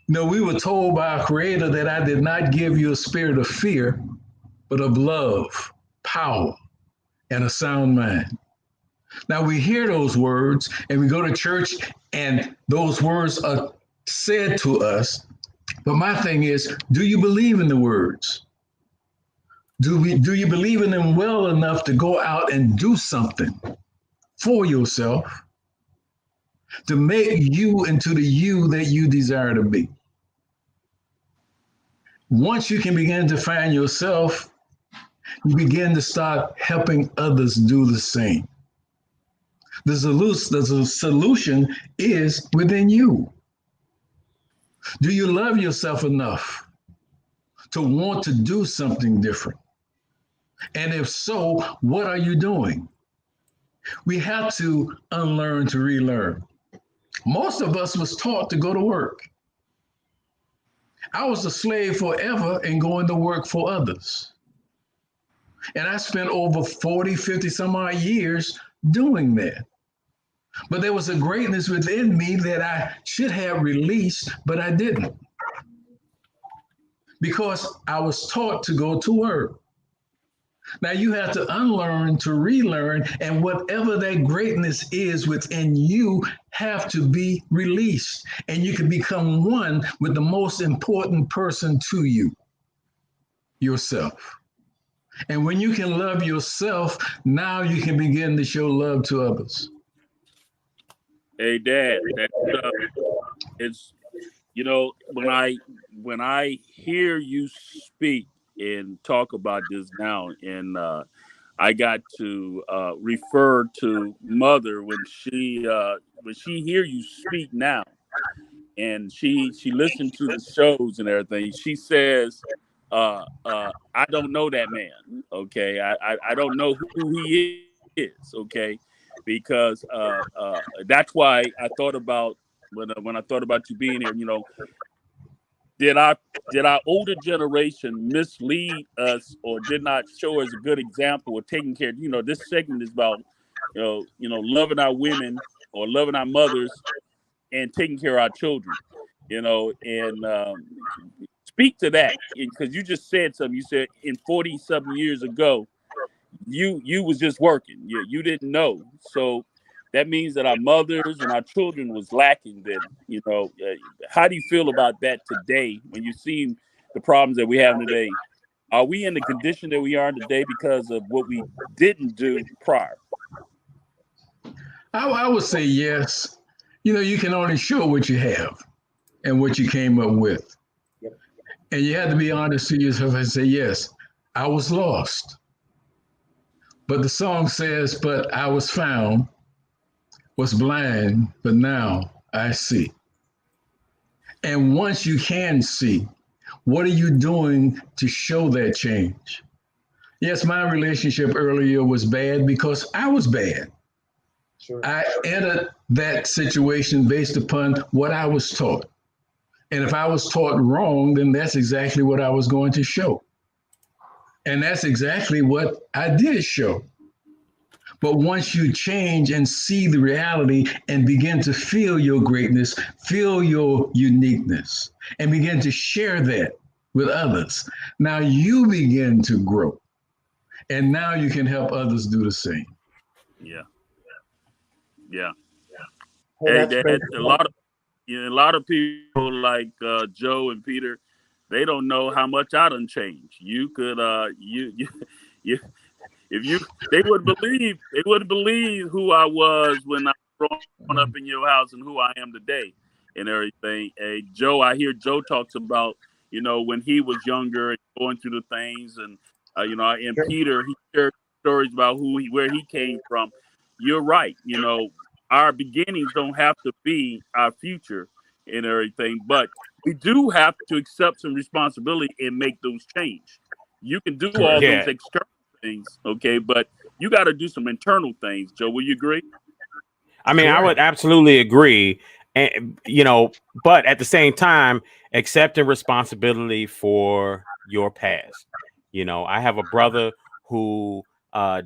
We were told by our Creator that I did not give you a spirit of fear, but of love, power, and a sound mind. Now we hear those words and we go to church and those words are said to us. But my thing is, do you believe in the words? Do you believe in them well enough to go out and do something for yourself to make you into the you that you desire to be? Once you can begin to find yourself, you begin to start helping others do the same. The solution is within you. Do you love yourself enough to want to do something different? And if so, what are you doing? We have to unlearn to relearn. Most of us was taught to go to work. I was a slave forever and going to work for others. And I spent over 40, 50 some odd years doing that. But there was a greatness within me that I should have released, but I didn't. Because I was taught to go to work. Now you have to unlearn to relearn, and whatever that greatness is within you have to be released. And you can become one with the most important person to you, yourself. And when you can love yourself, now you can begin to show love to others. Hey, Dad, it's when I hear you speak and talk about this now, and I got to refer to Mother when she hear you speak now, and she listened to the shows and everything. She says, I don't know that man. Okay, I don't know who he is. Okay, because that's why I thought about when I thought about you being here. Did our older generation mislead us or did not show us a good example of taking care? This segment is about loving our women or loving our mothers and taking care of our children. And speak to that, because you just said something. You said in 40-something years ago, you was just working. You didn't know. So that means that our mothers and our children was lacking then. How do you feel about that today when you see the problems that we have today? Are we in the condition that we are today because of what we didn't do prior? I would say yes. You can only show what you have and what you came up with. Yep. And you have to be honest to yourself and say, yes, I was lost. But the song says, but I was found, was blind, but now I see. And once you can see, what are you doing to show that change? Yes, my relationship earlier was bad because I was bad. Sure. I entered that situation based upon what I was taught. And if I was taught wrong, then that's exactly what I was going to show. And that's exactly what I did show. But once you change and see the reality and begin to feel your greatness, feel your uniqueness, and begin to share that with others, now you begin to grow. And now you can help others do the same. Yeah. Yeah. Hey, Dad, a lot of people like Joe and Peter, they don't know how much I done changed. You could you if you they wouldn't believe who I was when I was growing up in your house and who I am today and everything. Hey, Joe, I hear Joe talks about, when he was younger and going through the things, and and Peter, he shared stories about where he came from. You're right. Our beginnings don't have to be our future and everything, but we do have to accept some responsibility and make those change. You can do all those external things, okay, but you got to do some internal things. Joe, will you agree? I mean, I would absolutely agree. And, but at the same time, accepting responsibility for your past. I have a brother who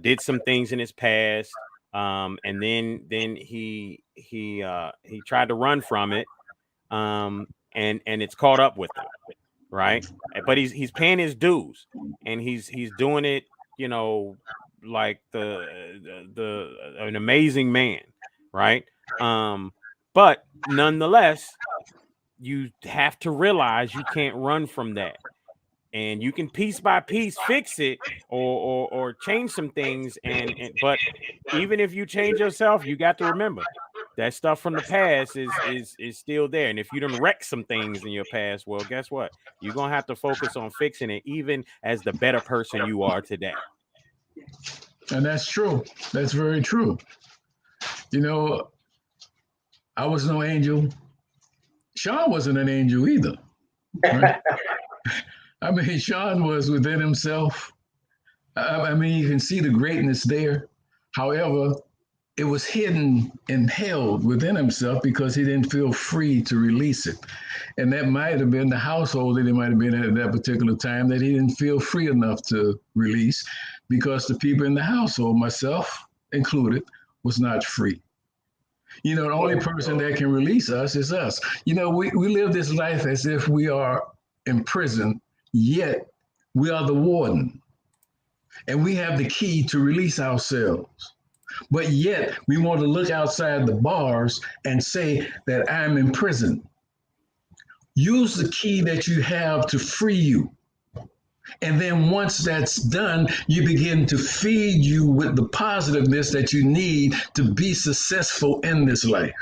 did some things in his past. And then he tried to run from it. And it's caught up with him. Right. But he's paying his dues, and he's doing it, like an amazing man. Right. But nonetheless, you have to realize you can't run from that. And you can piece by piece fix it or change some things. But even if you change yourself, you got to remember that stuff from the past is still there. And if you done wreck some things in your past, well, guess what? You're gonna have to focus on fixing it, even as the better person you are today. And that's true. That's very true. I was no angel. Sean wasn't an angel either. Right? I mean, Sean was within himself. I mean, you can see the greatness there. However, it was hidden and held within himself because he didn't feel free to release it. And that might have been the household that he might have been in at that particular time that he didn't feel free enough to release because the people in the household, myself included, was not free. The only person that can release us is us. We live this life as if we are in prison, yet we are the warden. And we have the key to release ourselves. But yet we want to look outside the bars and say that I'm in prison. Use the key that you have to free you. And then once that's done, you begin to feed you with the positiveness that you need to be successful in this life.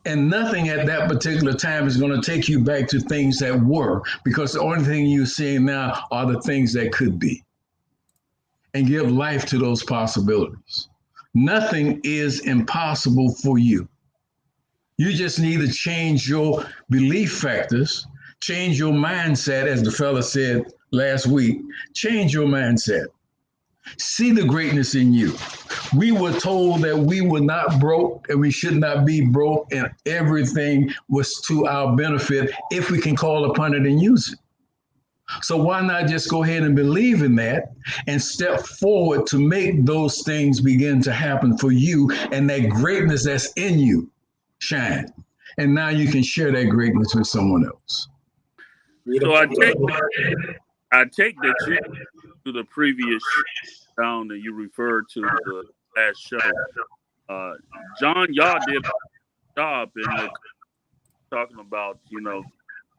And nothing at that particular time is going to take you back to things that were, because the only thing you're seeing now are the things that could be. And give life to those possibilities. Nothing is impossible for you. You just need to change your belief factors, change your mindset, as the fella said last week. Change your mindset. See the greatness in you. We were told that we were not broke and we should not be broke, and everything was to our benefit if we can call upon it and use it. So why not just go ahead and believe in that and step forward to make those things begin to happen for you, and that greatness that's in you shine. And now you can share that greatness with someone else. So I take that you to the previous down that you referred to the last show. John, y'all did a job in talking about,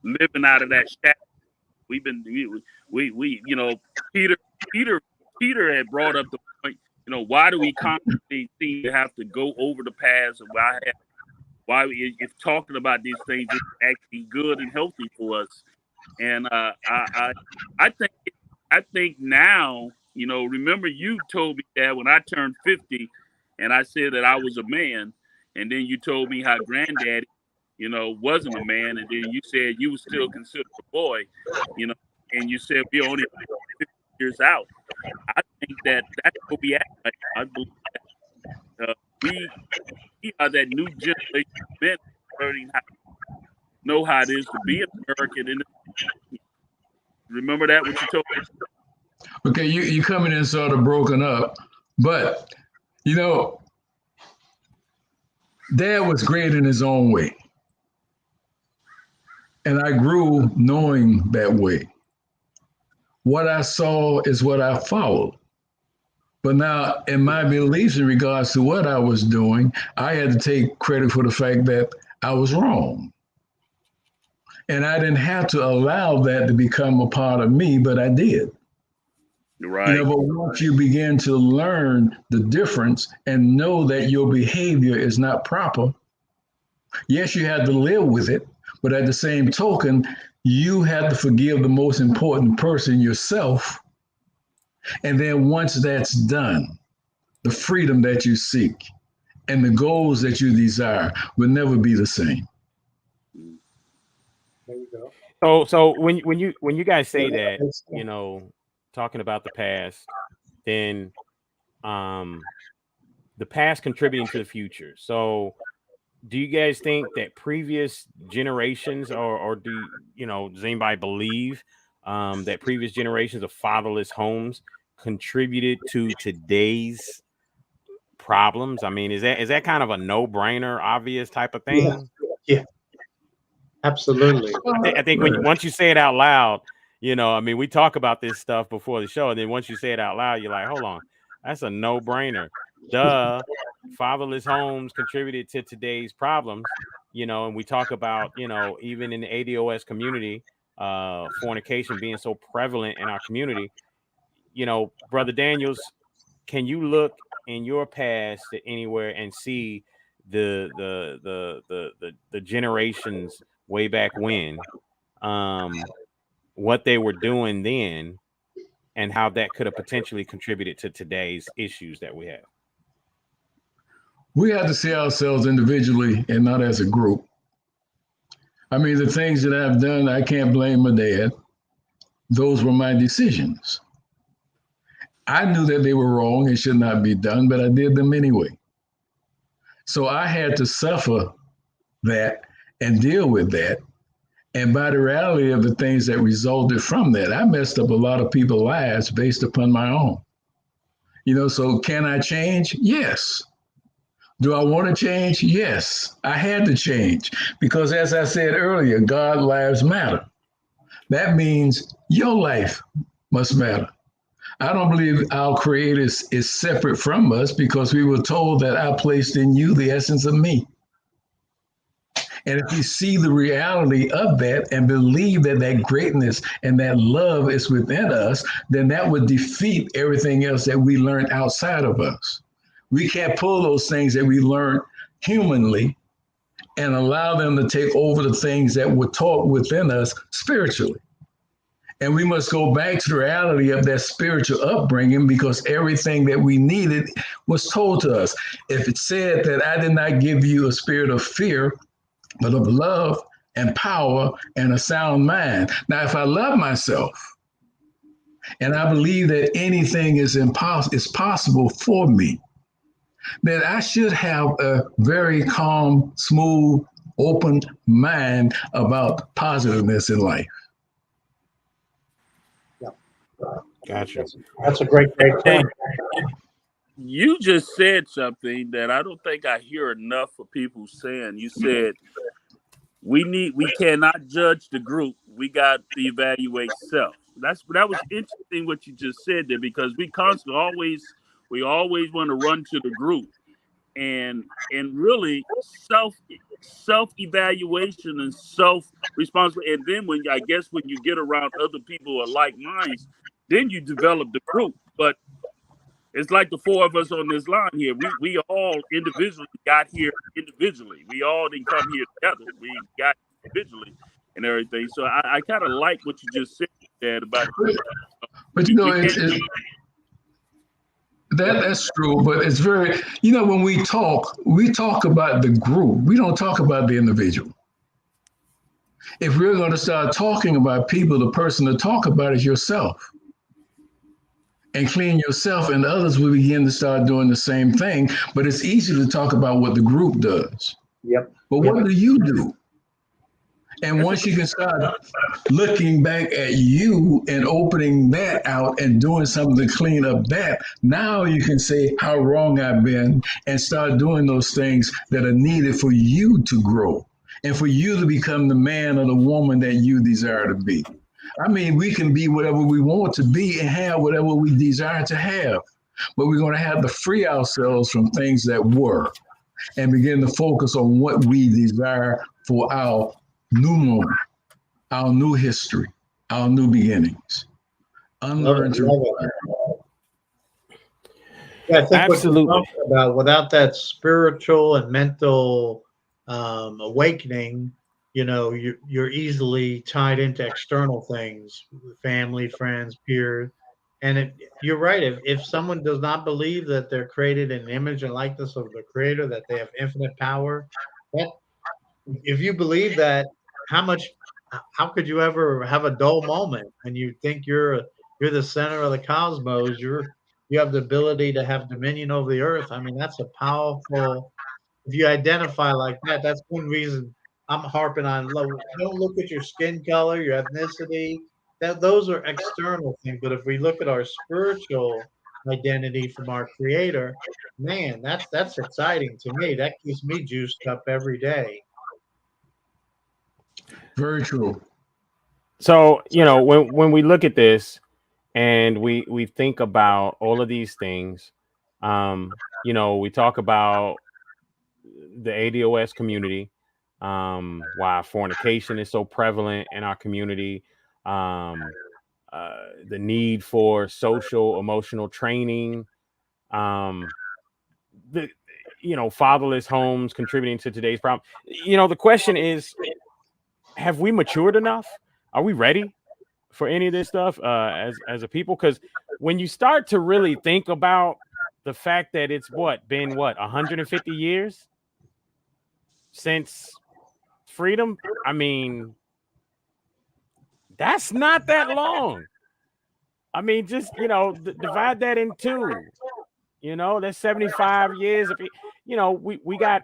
living out of that shadow. We've been, Peter had brought up the point, why do we constantly seem to have to go over the past, and why if talking about these things is actually good and healthy for us. And I think now, remember you told me that when I turned 50 and I said that I was a man, and then you told me how granddaddy wasn't a man, and then you said you were still considered a boy, and you said we're only 50 years out. I think that's what we act like. I believe that we are that new generation of men learning how to know how it is to be an American. Remember that, what you told me? Okay, you coming in sort of broken up, but Dad was great in his own way. And I grew knowing that way. What I saw is what I followed. But now, in my beliefs in regards to what I was doing, I had to take credit for the fact that I was wrong. And I didn't have to allow that to become a part of me, but I did. Right. But once you begin to learn the difference and know that your behavior is not proper, yes, you have to live with it, but at the same token, you have to forgive the most important person, yourself. And then once that's done, the freedom that you seek and the goals that you desire will never be the same. There you go. So when you guys say that, talking about the past, then the past contributing to the future. So do you guys think that previous generations or does anybody believe that previous generations of fatherless homes contributed to today's problems? I mean, is that kind of a no-brainer, obvious type of thing? Yeah. Absolutely. I think once you say it out loud, we talk about this stuff before the show, and then once you say it out loud, you're like, hold on, that's a no-brainer. Duh, fatherless homes contributed to today's problems, and we talk about, even in the ADOS community, fornication being so prevalent in our community. Brother Daniels, can you look in your past anywhere and see the generations way back when, what they were doing then, and how that could have potentially contributed to today's issues that we have? We have to see ourselves individually and not as a group. I mean, the things that I've done, I can't blame my dad. Those were my decisions. I knew that they were wrong and should not be done, but I did them anyway. So I had to suffer that and deal with that. And by the reality of the things that resulted from that, I messed up a lot of people's lives based upon my own. So can I change? Yes. Do I want to change? Yes. I had to change because, as I said earlier, God's lives matter. That means your life must matter. I don't believe our Creator is separate from us because we were told that I placed in you the essence of me. And if we see the reality of that and believe that that greatness and that love is within us, then that would defeat everything else that we learned outside of us. We can't pull those things that we learned humanly and allow them to take over the things that were taught within us spiritually. And we must go back to the reality of that spiritual upbringing because everything that we needed was told to us. If it said that I did not give you a spirit of fear, but of love and power and a sound mind. Now, if I love myself and I believe that anything is possible for me, then I should have a very calm, smooth, open mind about positiveness in life. Gotcha. That's a great point. You just said something that I don't think I hear enough of people saying. You said we cannot judge the group. We got to evaluate self. That was interesting what you just said there, because we always want to run to the group, and really self evaluation and self responsibility. And then when you get around other people of like minds, then you develop the group. But it's like the four of us on this line here. We all individually got here individually. We all didn't come here together. We got individually and everything. So I kind of like what you just said, Dad, about. But that's true. But it's very, when we talk about the group. We don't talk about the individual. If we're going to start talking about people, the person to talk about is yourself. And clean yourself, and others will begin to start doing the same thing. But it's easy to talk about what the group does. Yep. But what do you do? And once you can start looking back at you and opening that out and doing something to clean up that, now you can say how wrong I've been and start doing those things that are needed for you to grow and for you to become the man or the woman that you desire to be. I mean, we can be whatever we want to be and have whatever we desire to have. but we're going to have to free ourselves from things that were and begin to focus on what we desire for our new moment, our new history, our new beginnings. Unlearn to love it. Yeah, I think what you're Absolutely. talking about, without that spiritual and mental awakening, you're easily tied into external things, family, friends, peers. And you're right. If someone does not believe that they're created in the image and likeness of the Creator, that they have infinite power, that if you believe that, how could you ever have a dull moment when you think you're the center of the cosmos? You have the ability to have dominion over the earth. I mean, that's a powerful. If you identify like that, that's one reason I'm harping on. Don't look at your skin color, your ethnicity. Those are external things. But if we look at our spiritual identity from our Creator, man, that's exciting to me. That keeps me juiced up every day. very true. So, when we look at this and we think about all of these things, we talk about the ADOS community, why fornication is so prevalent in our community, the need for social emotional training, the fatherless homes contributing to today's problem. The question is, have we matured enough? Are we ready for any of this stuff as a people? Because when you start to really think about the fact that it's been 150 years since freedom, I mean, that's not that long. I mean, just divide that in two. That's 75 years. We got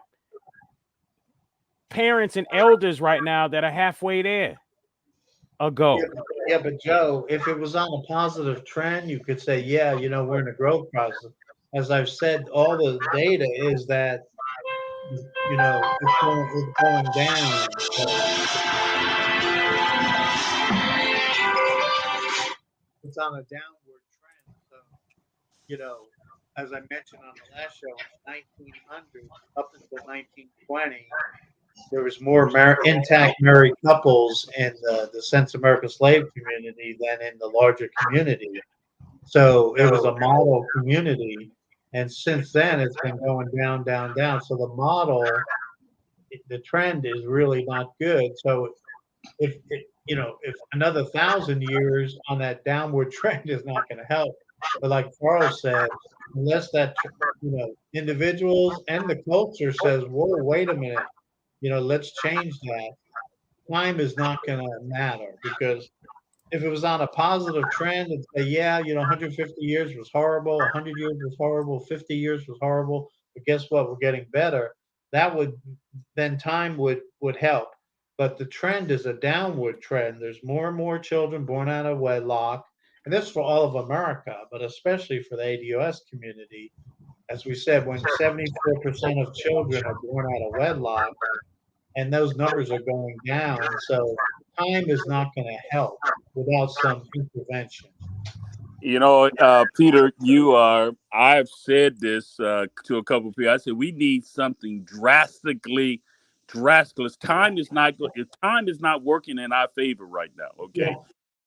parents and elders right now that are halfway there ago. Yeah, but Joe, if it was on a positive trend, you could say, yeah, we're in a growth process. As I've said, all the data is that, it's going down. It's on a downward trend. So, as I mentioned on the last show, in the 1900s up until 1920, there was more intact married couples in the Central American slave community than in the larger community. So it was a model community, and since then it's been going down, down, down. So the trend is really not good. So if another 1,000 years on that downward trend is not going to help, but like Charles said, unless individuals and the culture says, "Whoa, wait a minute, let's change that," time is not going to matter, because if it was on a positive trend and say, yeah, 150 years was horrible, 100 years was horrible, 50 years was horrible, but guess what? We're getting better. Then time would help. But the trend is a downward trend. There's more and more children born out of wedlock, and this is for all of America, but especially for the ADOS community. As we said, when 74% of children are born out of wedlock, and those numbers are going down. So time is not going to help without some intervention. Peter, I've said this to a couple of people. I said, we need something drastic. Time is not working in our favor right now. Okay. Yeah.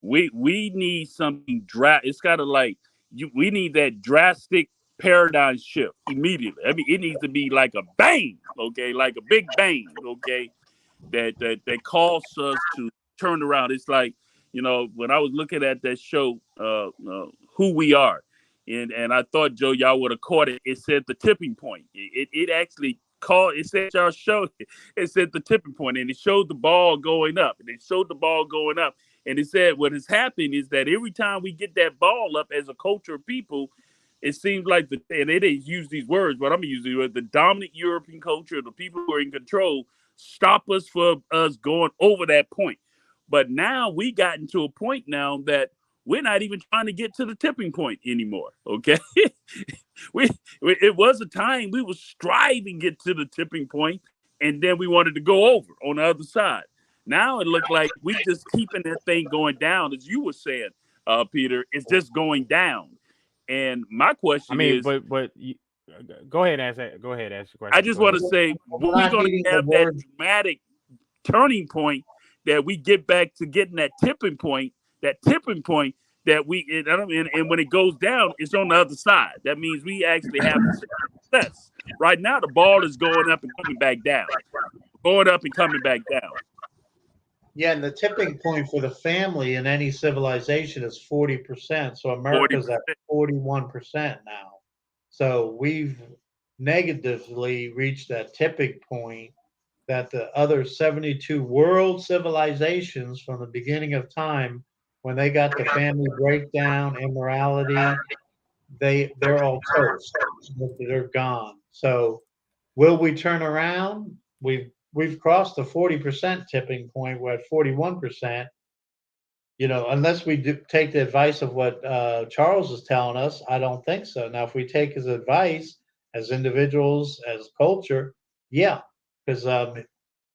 We need something it's got to we need that drastic paradigm shift immediately. I mean, it needs to be like a bang, okay, like a big bang, okay, that causes us to turn around. It's like, when I was looking at that show, Who We Are, and I thought, Joe, y'all would have caught it. It said the tipping point. It actually called. It said y'all showed. It said the tipping point, and it showed the ball going up, and it showed the ball going up, and it said what has happened is that every time we get that ball up as a culture of people, it seems like and they didn't use these words, but I'm using the dominant European culture, the people who are in control, stop us from us going over that point. But now we gotten to a point now that we're not even trying to get to the tipping point anymore. Okay. It was a time we were striving to get to the tipping point, and then we wanted to go over on the other side. Now it looked like we just keeping that thing going down, as you were saying, Peter. It's just going down. And my question is, but go ahead and ask that. Go ahead, ask the question. I just want to say, when we're going to have that dramatic turning point that we get back to getting that tipping point that we, and when it goes down, it's on the other side. That means we actually have success. Right now, the ball is going up and coming back down, going up and coming back down. Yeah, and the tipping point for the family in any civilization is 40%. So America's 40%. At 41% now. So we've negatively reached that tipping point that the other 72 world civilizations from the beginning of time, when they got the family breakdown, immorality, they're all toast. They're gone. So will we turn around? We've crossed the 40% tipping point. We're at 41%. You know, unless we do take the advice of what Charles is telling us, I don't think so. Now, if we take his advice as individuals, as culture, yeah, because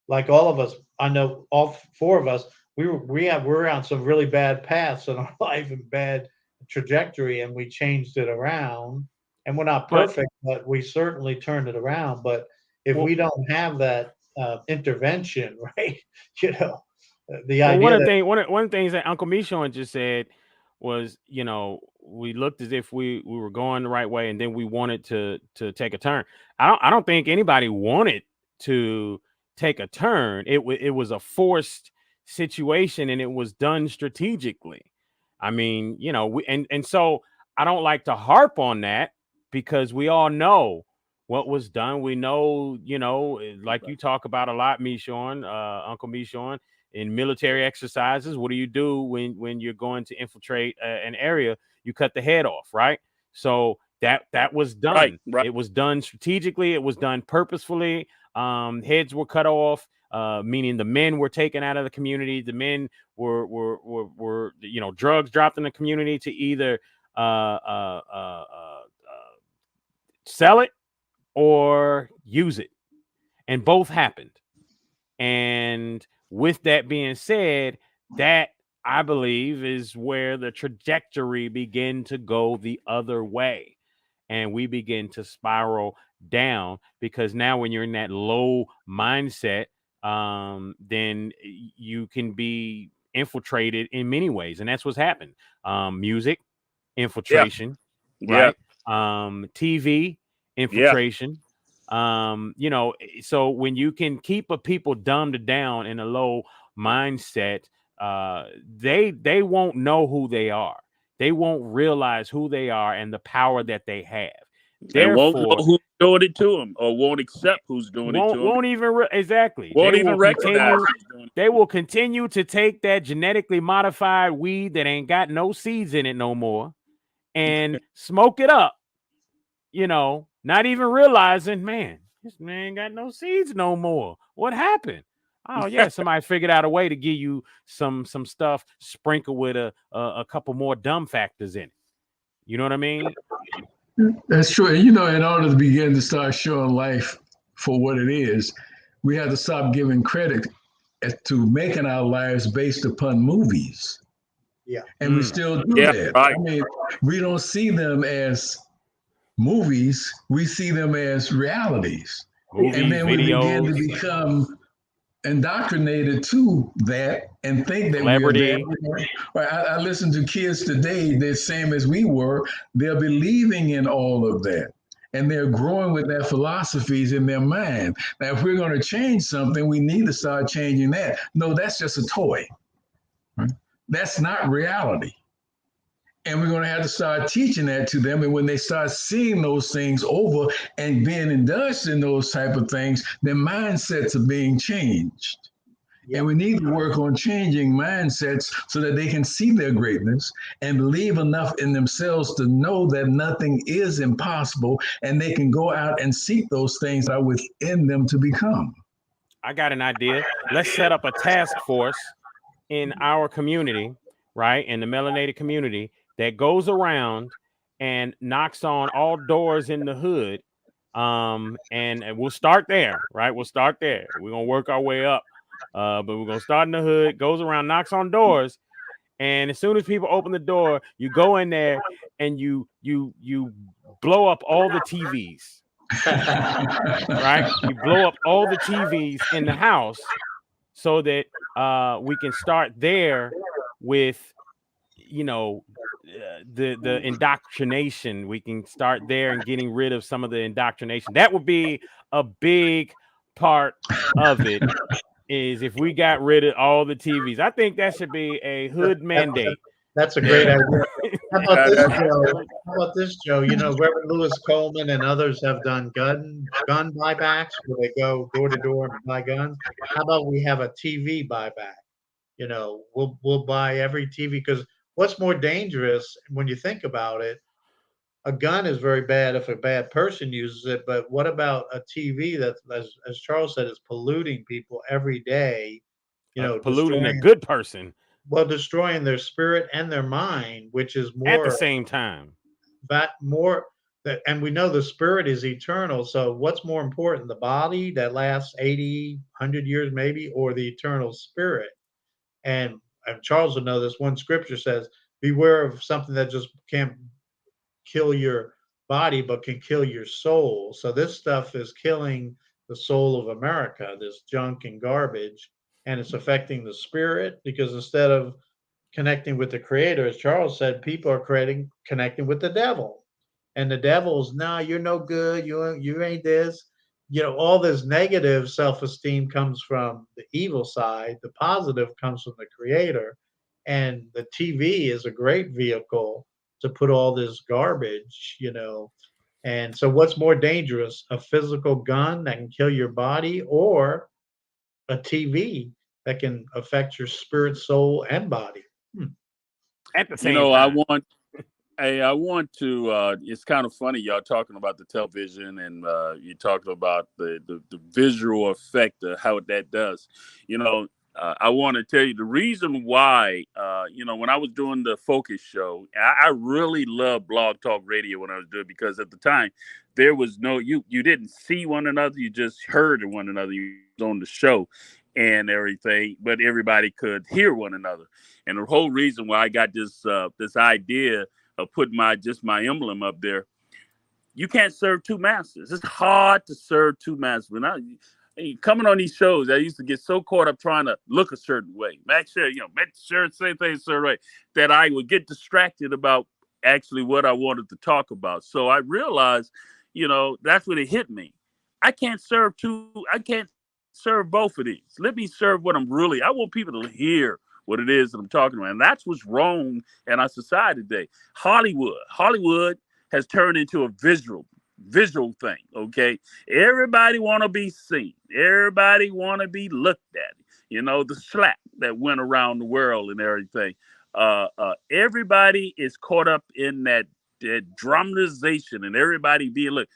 like all of us, I know all four of us, we're on some really bad paths in our life and bad trajectory, and we changed it around. And we're not perfect, but we certainly turned it around. But if we don't have that intervention, right? You know, the idea. One of the things that Uncle Michon just said was, you know, we looked as if we were going the right way, and then we wanted to take a turn. I don't think anybody wanted to take a turn. It was a forced situation, and it was done strategically. I mean, you know, and so I don't like to harp on that, because we all know what was done. We know, you know, like you talk about a lot, Michon, Uncle Michon, in military exercises. What do you do when you're going to infiltrate an area? You cut the head off, right? So that was done. Right. It was done strategically. It was done purposefully. Heads were cut off, meaning the men were taken out of the community. The men were you know, drugs dropped in the community to either sell it or use it, and both happened. And with that being said, that, I believe, is where the trajectory began to go the other way, and we begin to spiral down, because now when you're in that low mindset, then you can be infiltrated in many ways, and that's what's happened. Music infiltration, right? TV infiltration. You know, so when you can keep a people dumbed down in a low mindset, they won't know who they are. They won't realize who they are and the power that they have. They won't know who's doing it to them, or won't accept who's doing it to them. Won't even exactly. Won't even recognize. They will continue to take that genetically modified weed that ain't got no seeds in it no more, and smoke it up. You know, not even realizing, man, this man got no seeds no more. What happened? Oh yeah, somebody figured out a way to give you some stuff sprinkled with a couple more dumb factors in it. You know what I mean? That's true. You know, in order to begin to start showing life for what it is, we have to stop giving credit to making our lives based upon movies. Yeah. And we still do that. Right. I mean, we don't see them as movies, we see them as realities. And then we begin to become indoctrinated to that and think that Liberty. I listen to kids today, they're same as we were. They're believing in all of that, and they're growing with their philosophies in their mind. Now, if we're going to change something, we need to start changing that. No, that's just a toy. Right? That's not reality. And we're going to have to start teaching that to them. And when they start seeing those things over and being indulged in those type of things, their mindsets are being changed. Yeah. And we need to work on changing mindsets so that they can see their greatness and believe enough in themselves to know that nothing is impossible, and they can go out and seek those things that are within them to become. I got an idea. Let's set up a task force in our community, right? In the melanated community, that goes around and knocks on all doors in the hood. And we'll start there, right? We'll start there. We're going to work our way up. But we're going to start in the hood, goes around, knocks on doors, And as soon as people open the door, you go in there and you blow up all the TVs. Right? You blow up all the TVs in the house so that we can start there with, the indoctrination. We can start there and getting rid of some of the indoctrination. That would be a big part of it, is if we got rid of all the TVs. I think that should be a hood mandate. That's a great idea. How about this, Joe? How about this, Joe? Reverend Lewis Coleman and others have done gun buybacks where they go door to door and buy guns. How about we have a TV buyback? We'll buy every TV, because what's more dangerous when you think about it? A gun is very bad if a bad person uses it, but what about a TV that, as Charles said, is polluting people every day? Polluting a good person. Well, destroying their spirit and their mind, which is more at the same time. And we know the spirit is eternal. So what's more important, the body that lasts 80, 100 years maybe, or the eternal spirit? And Charles will know this. One scripture says, beware of something that just can't kill your body, but can kill your soul. So this stuff is killing the soul of America, this junk and garbage. And it's affecting the spirit, because instead of connecting with the creator, as Charles said, people are connecting with the devil. And the devil's, no, you're no good. You ain't this. All this negative self-esteem comes from the evil side. The positive comes from the creator. And the TV is a great vehicle to put all this garbage, And so what's more dangerous, a physical gun that can kill your body, or a TV that can affect your spirit, soul, and body? At the same time. I want to, it's kind of funny, y'all talking about the television, and you're talking about the visual effect of how that does. I want to tell you the reason why, when I was doing the Focus show, I really loved Blog Talk Radio when I was doing it, because at the time there was no, you didn't see one another, you just heard one another. You was on the show and everything, but everybody could hear one another. And the whole reason why I got this idea of putting my emblem up there, you can't serve two masters. It's hard to serve two masters. When coming on these shows, I used to get so caught up trying to look a certain way, make sure same thing, certain way, that I would get distracted about actually what I wanted to talk about. So I realized, that's when it hit me. I can't serve both of these. Let me serve what I want people to hear what it is that I'm talking about. And that's what's wrong in our society today. Hollywood has turned into a visual thing, okay? Everybody want to be seen. Everybody want to be looked at. The slap that went around the world and everything. Everybody is caught up in that dramatization, and everybody being looked.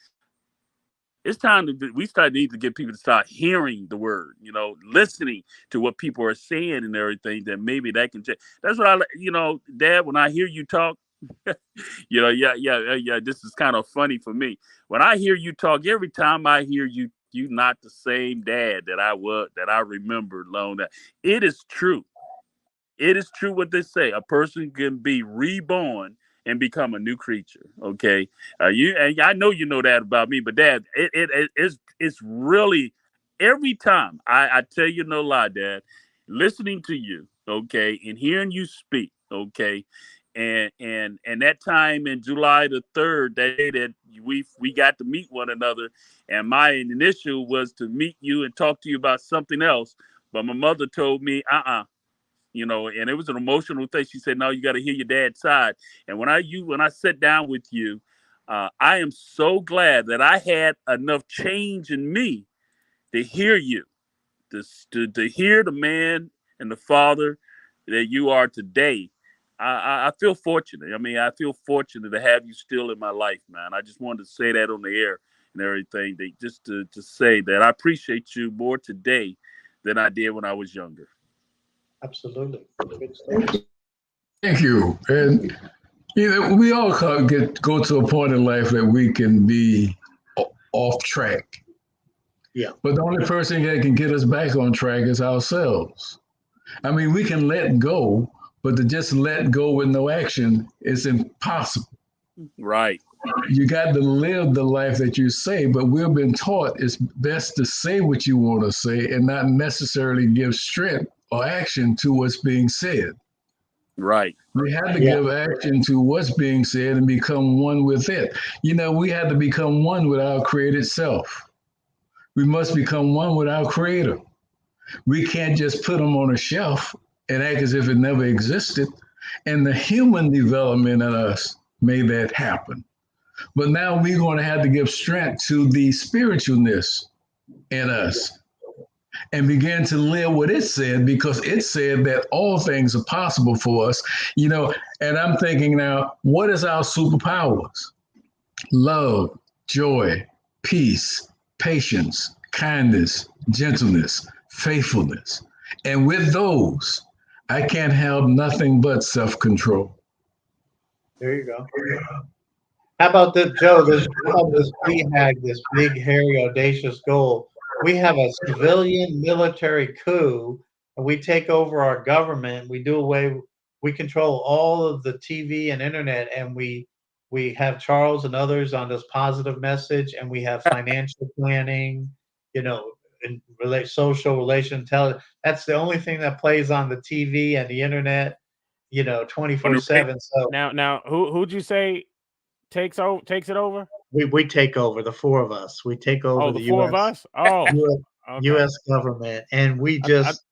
It's time we need to get people to start hearing the word, listening to what people are saying and everything, that maybe that can change. That's what Dad, when I hear you talk, this is kind of funny for me. When I hear you talk, every time I hear you not the same Dad that I remembered long that. It is true. It is true what they say. A person can be reborn and become a new creature. Okay. And I know you know that about me, but Dad, it's really, every time I tell you no lie, Dad, listening to you, okay, and hearing you speak, okay, and that time in July the 3rd, that day that we got to meet one another, and my initial was to meet you and talk to you about something else, but my mother told me, and it was an emotional thing. She said, no, you got to hear your dad's side. And when I sat down with you, I am so glad that I had enough change in me to hear you, to hear the man and the father that you are today. I feel fortunate. I feel fortunate to have you still in my life, man. I just wanted to say that on the air and everything, just to say that I appreciate you more today than I did when I was younger. Absolutely. Thank you. And we all go to a point in life that we can be off track. Yeah. But the only person that can get us back on track is ourselves. We can let go, But to just let go with no action is impossible. Right. You got to live the life that you say, but we've been taught it's best to say what you want to say and not necessarily give strength or action to what's being said. Right. We have to give action to what's being said and become one with it. You know, we have to become one with our created self. We must become one with our creator. We can't just put them on a shelf and act as if it never existed. And the human development in us made that happen. But now we're going to have to give strength to the spiritualness in us and begin to live what it said, because it said that all things are possible for us. You know, and I'm thinking now, what is our superpowers? Love, joy, peace, patience, kindness, gentleness, faithfulness. And with those, I can't have nothing but self-control. There you go. How about this, Joe? How about this BHAG, this big, hairy, audacious goal? We have a civilian military coup, and we take over our government. We control all of the TV and internet, and we have Charles and others on this positive message, and we have financial planning, you know, and social relation intelligence. That's the only thing that plays on the TV and the internet, you know, 24/7. So now, who'd you say takes it over? we take over, the four of us. We take over Oh, the the four of US us. Oh, US, okay. US government, and we I, just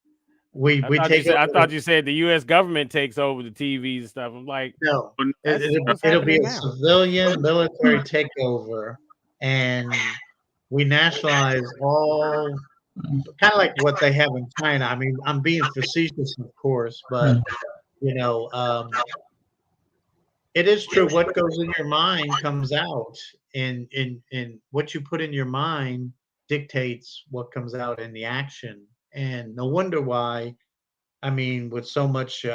we I we thought you take said I over thought you said the U.S. government takes over the TVs and stuff. I'm like, no, what's it'll be happening a now? civilian military takeover, and we nationalize all, kind of like what they have in China. I mean, I'm being facetious, of course, but you know, it is true. What goes in your mind comes out, and in what you put in your mind dictates what comes out in the action. And no wonder why. I mean, with so much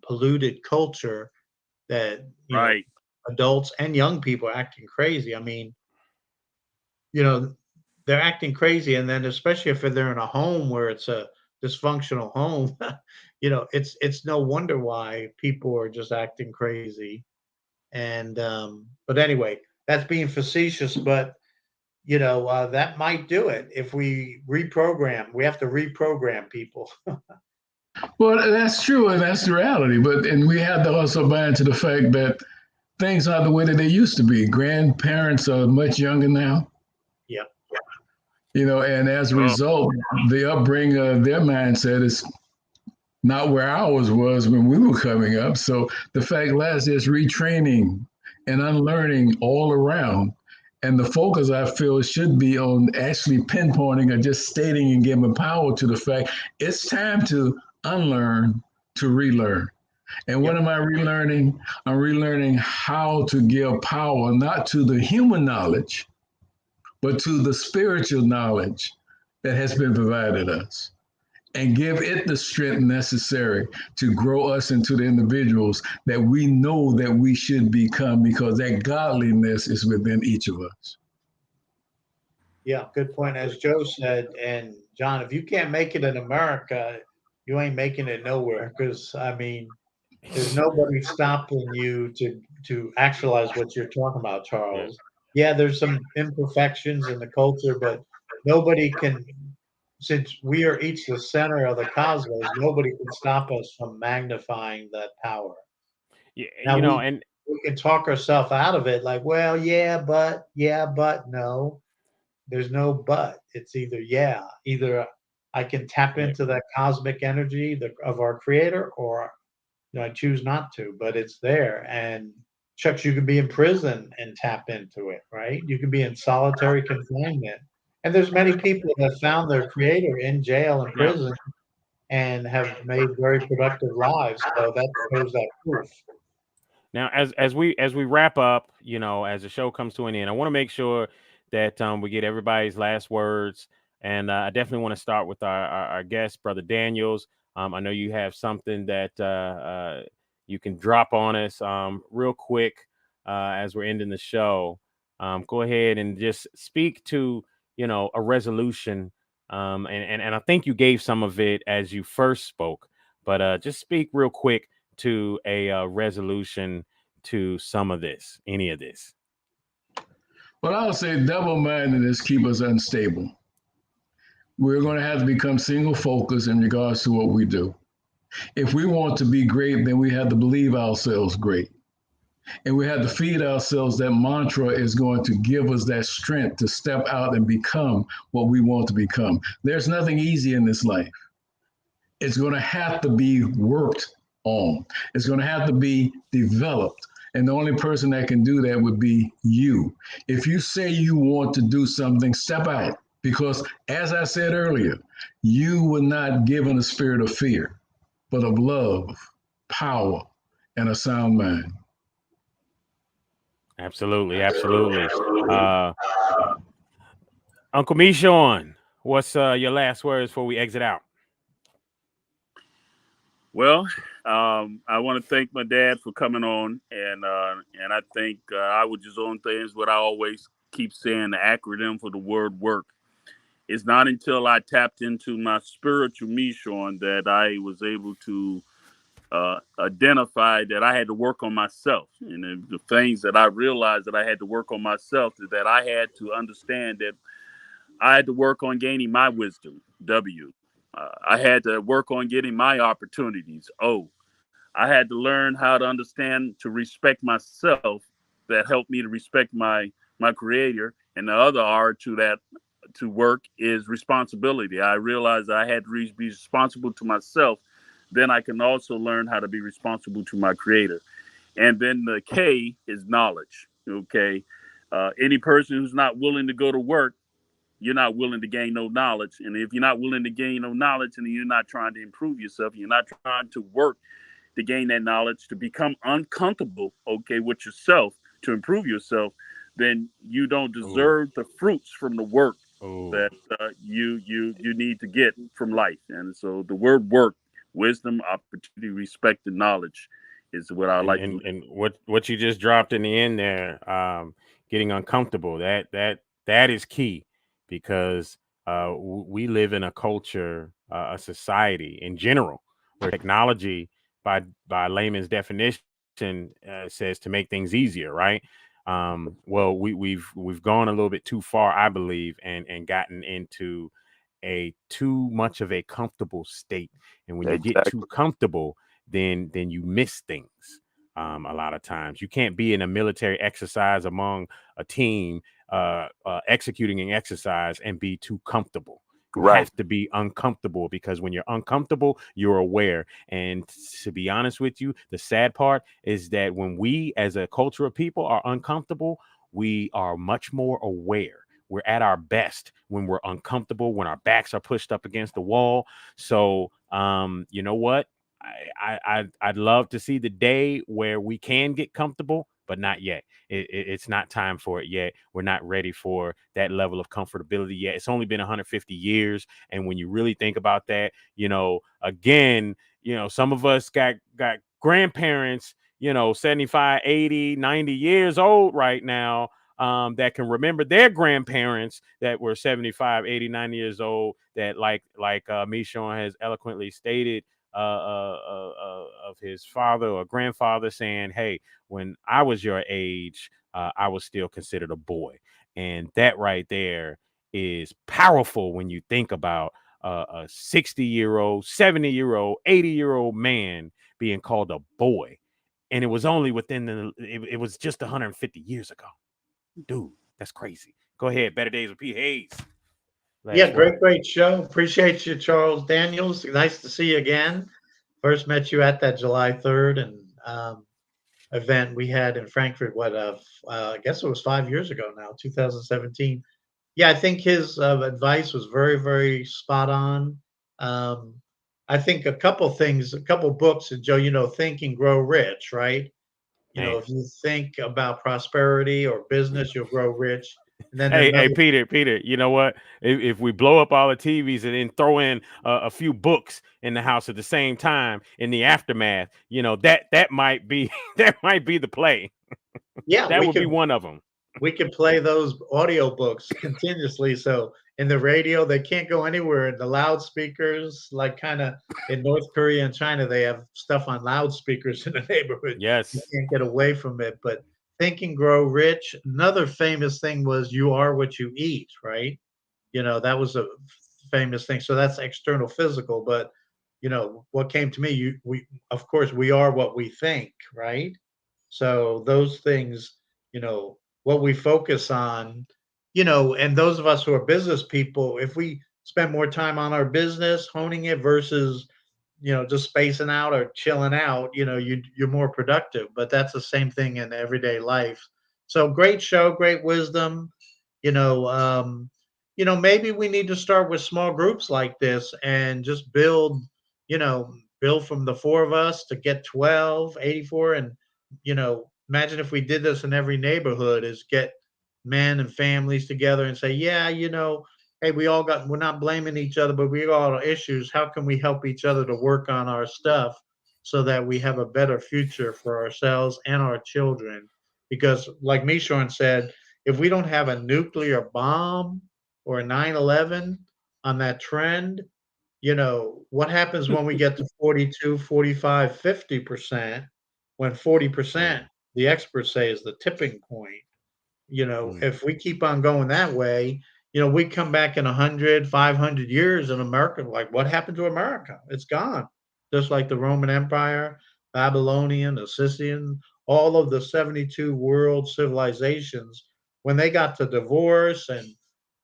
polluted culture, that Right. adults and young people are acting crazy. I mean, you know, they're acting crazy, and then especially if they're in a home where it's a dysfunctional home, it's no wonder why people are just acting crazy. And but anyway, that's being facetious, but that might do it if we reprogram. We have to reprogram people. Well, that's true, and that's the reality. And we have to also buy into the fact that things are the way that they used to be. Grandparents are much younger now. Yeah. And as a result, the upbringing of their mindset is not where ours was when we were coming up. So the fact lies, there's retraining and unlearning all around. And the focus, I feel, should be on actually pinpointing or just stating and giving power to the fact it's time to unlearn to relearn. And what am I relearning? I'm relearning how to give power not to the human knowledge, but to the spiritual knowledge that has been provided us, and give it the strength necessary to grow us into the individuals that we know that we should become, because that godliness is within each of us. Yeah, good point. As Joe said, and John, if you can't make it in America, you ain't making it nowhere. Because I mean, there's nobody stopping you to actualize what you're talking about, Charles. Yeah, there's some imperfections in the culture, but nobody can. Since we are each the center of the cosmos, nobody can stop us from magnifying that power. Yeah, Now and we can talk ourselves out of it, like, well, yeah, but no. There's no but. It's either I can tap into that cosmic energy of our creator, or I choose not to, but it's there. And Chuck, you could be in prison and tap into it, right? You could be in solitary confinement. And there's many people that found their creator in jail and prison and have made very productive lives. So that shows that proof. Now, as we wrap up, as the show comes to an end, I want to make sure that we get everybody's last words, and I definitely want to start with our guest, Brother Daniels. I know you have something that you can drop on us real quick as we're ending the show. Go ahead and just speak to a resolution, and I think you gave some of it as you first spoke, but just speak real quick to a resolution to some of this, any of this? Well, I would say double-mindedness keep us unstable. We're going to have to become single focused in regards to what we do. If we want to be great, then we have to believe ourselves great. And we have to feed ourselves that mantra is going to give us that strength to step out and become what we want to become. There's nothing easy in this life. It's going to have to be worked on. It's going to have to be developed. And the only person that can do that would be you. If you say you want to do something, step out. Because as I said earlier, you were not given a spirit of fear, but of love, power, and a sound mind. Absolutely, absolutely. Uncle Michon, what's your last words before we exit out? Well, I want to thank my dad for coming on, and I think I would just own things. What I always keep saying, the acronym for the word work. It's not until I tapped into my spiritual Michon that I was able to identify that I had to work on myself. And the things that I realized that I had to work on myself is that I had to understand that I had to work on gaining my wisdom, W. I had to work on getting my opportunities, O. I had to learn how to understand to respect myself. That helped me to respect my creator. And the other R to work is responsibility. I realized I had to be responsible to myself. Then I can also learn how to be responsible to my creator. And then the K is knowledge. Okay. Any person who's not willing to go to work, you're not willing to gain no knowledge. And if you're not willing to gain no knowledge, and you're not trying to improve yourself, you're not trying to work to gain that knowledge, to become uncomfortable, okay, with yourself, to improve yourself, then you don't deserve the fruits from the work that you need to get from life. And so the word work, wisdom, opportunity, respect, and knowledge is what I like. And what you just dropped in the end there, getting uncomfortable, that is key, because we live in a culture, a society in general, where technology, by layman's definition, says to make things easier, right? Well, we've gone a little bit too far, I believe, and gotten into a too much of a comfortable state. And when you get too comfortable, then you miss things. A lot of times you can't be in a military exercise among a team executing an exercise and be too comfortable. You have to be uncomfortable, because when you're uncomfortable, you're aware. And to be honest with you, the sad part is that when we as a culture of people are uncomfortable, we are much more aware. We're at our best when we're uncomfortable, when our backs are pushed up against the wall. So, you know what? I'd love to see the day where we can get comfortable, but not yet. It's not time for it yet. We're not ready for that level of comfortability yet. It's only been 150 years. And when you really think about that, again, some of us got grandparents, 75, 80, 90 years old right now, that can remember their grandparents that were 75, 80, 90 years old, that like Michon has eloquently stated, of his father or grandfather saying, hey, when I was your age, I was still considered a boy. And that right there is powerful when you think about a 60-year-old, 70-year-old, 80-year-old man being called a boy. And it was only it was just 150 years ago. Dude, that's crazy. Go ahead. Better Days with P. Hayes. Great show. Appreciate you, Charles Daniels. Nice to see you again. First met you at that July 3rd and event we had in Frankfurt. I guess it was 5 years ago now, 2017. Yeah, I think his advice was very, very spot on. I think a couple books, and Joe, Think and Grow Rich, right? If you think about prosperity or business, you'll grow rich. And then hey, Peter, you know what? If we blow up all the TVs and then throw in a few books in the house at the same time in the aftermath, that might be the play. Yeah, that would be one of them. We could play those audio books continuously. So in the radio. They can't go anywhere. In the loudspeakers, like kind of in North Korea and China, they have stuff on loudspeakers in the neighborhood. Yes. You can't get away from it. But Think and Grow Rich. Another famous thing was you are what you eat, right? That was a famous thing. So that's external physical. But what came to me, we of course we are what we think, right? So those things, what we focus on, and those of us who are business people, if we spend more time on our business, honing it versus, just spacing out or chilling out, you're more productive. But that's the same thing in everyday life. So great show, great wisdom. You know, um, maybe we need to start with small groups like this and just build from the four of us to get 12, 84. And, imagine if we did this in every neighborhood is get men and families together and say, yeah, hey, we're not blaming each other, but we all have issues. How can we help each other to work on our stuff so that we have a better future for ourselves and our children? Because like Mishorn said, if we don't have a nuclear bomb or a 9/11 on that trend, what happens when we get to 42, 45, 50%, when 40%, the experts say, is the tipping point. If we keep on going that way, we come back in 100, 500 years in America, like what happened to America? It's gone. Just like the Roman Empire, Babylonian, Assyrian, all of the 72 world civilizations, when they got to divorce and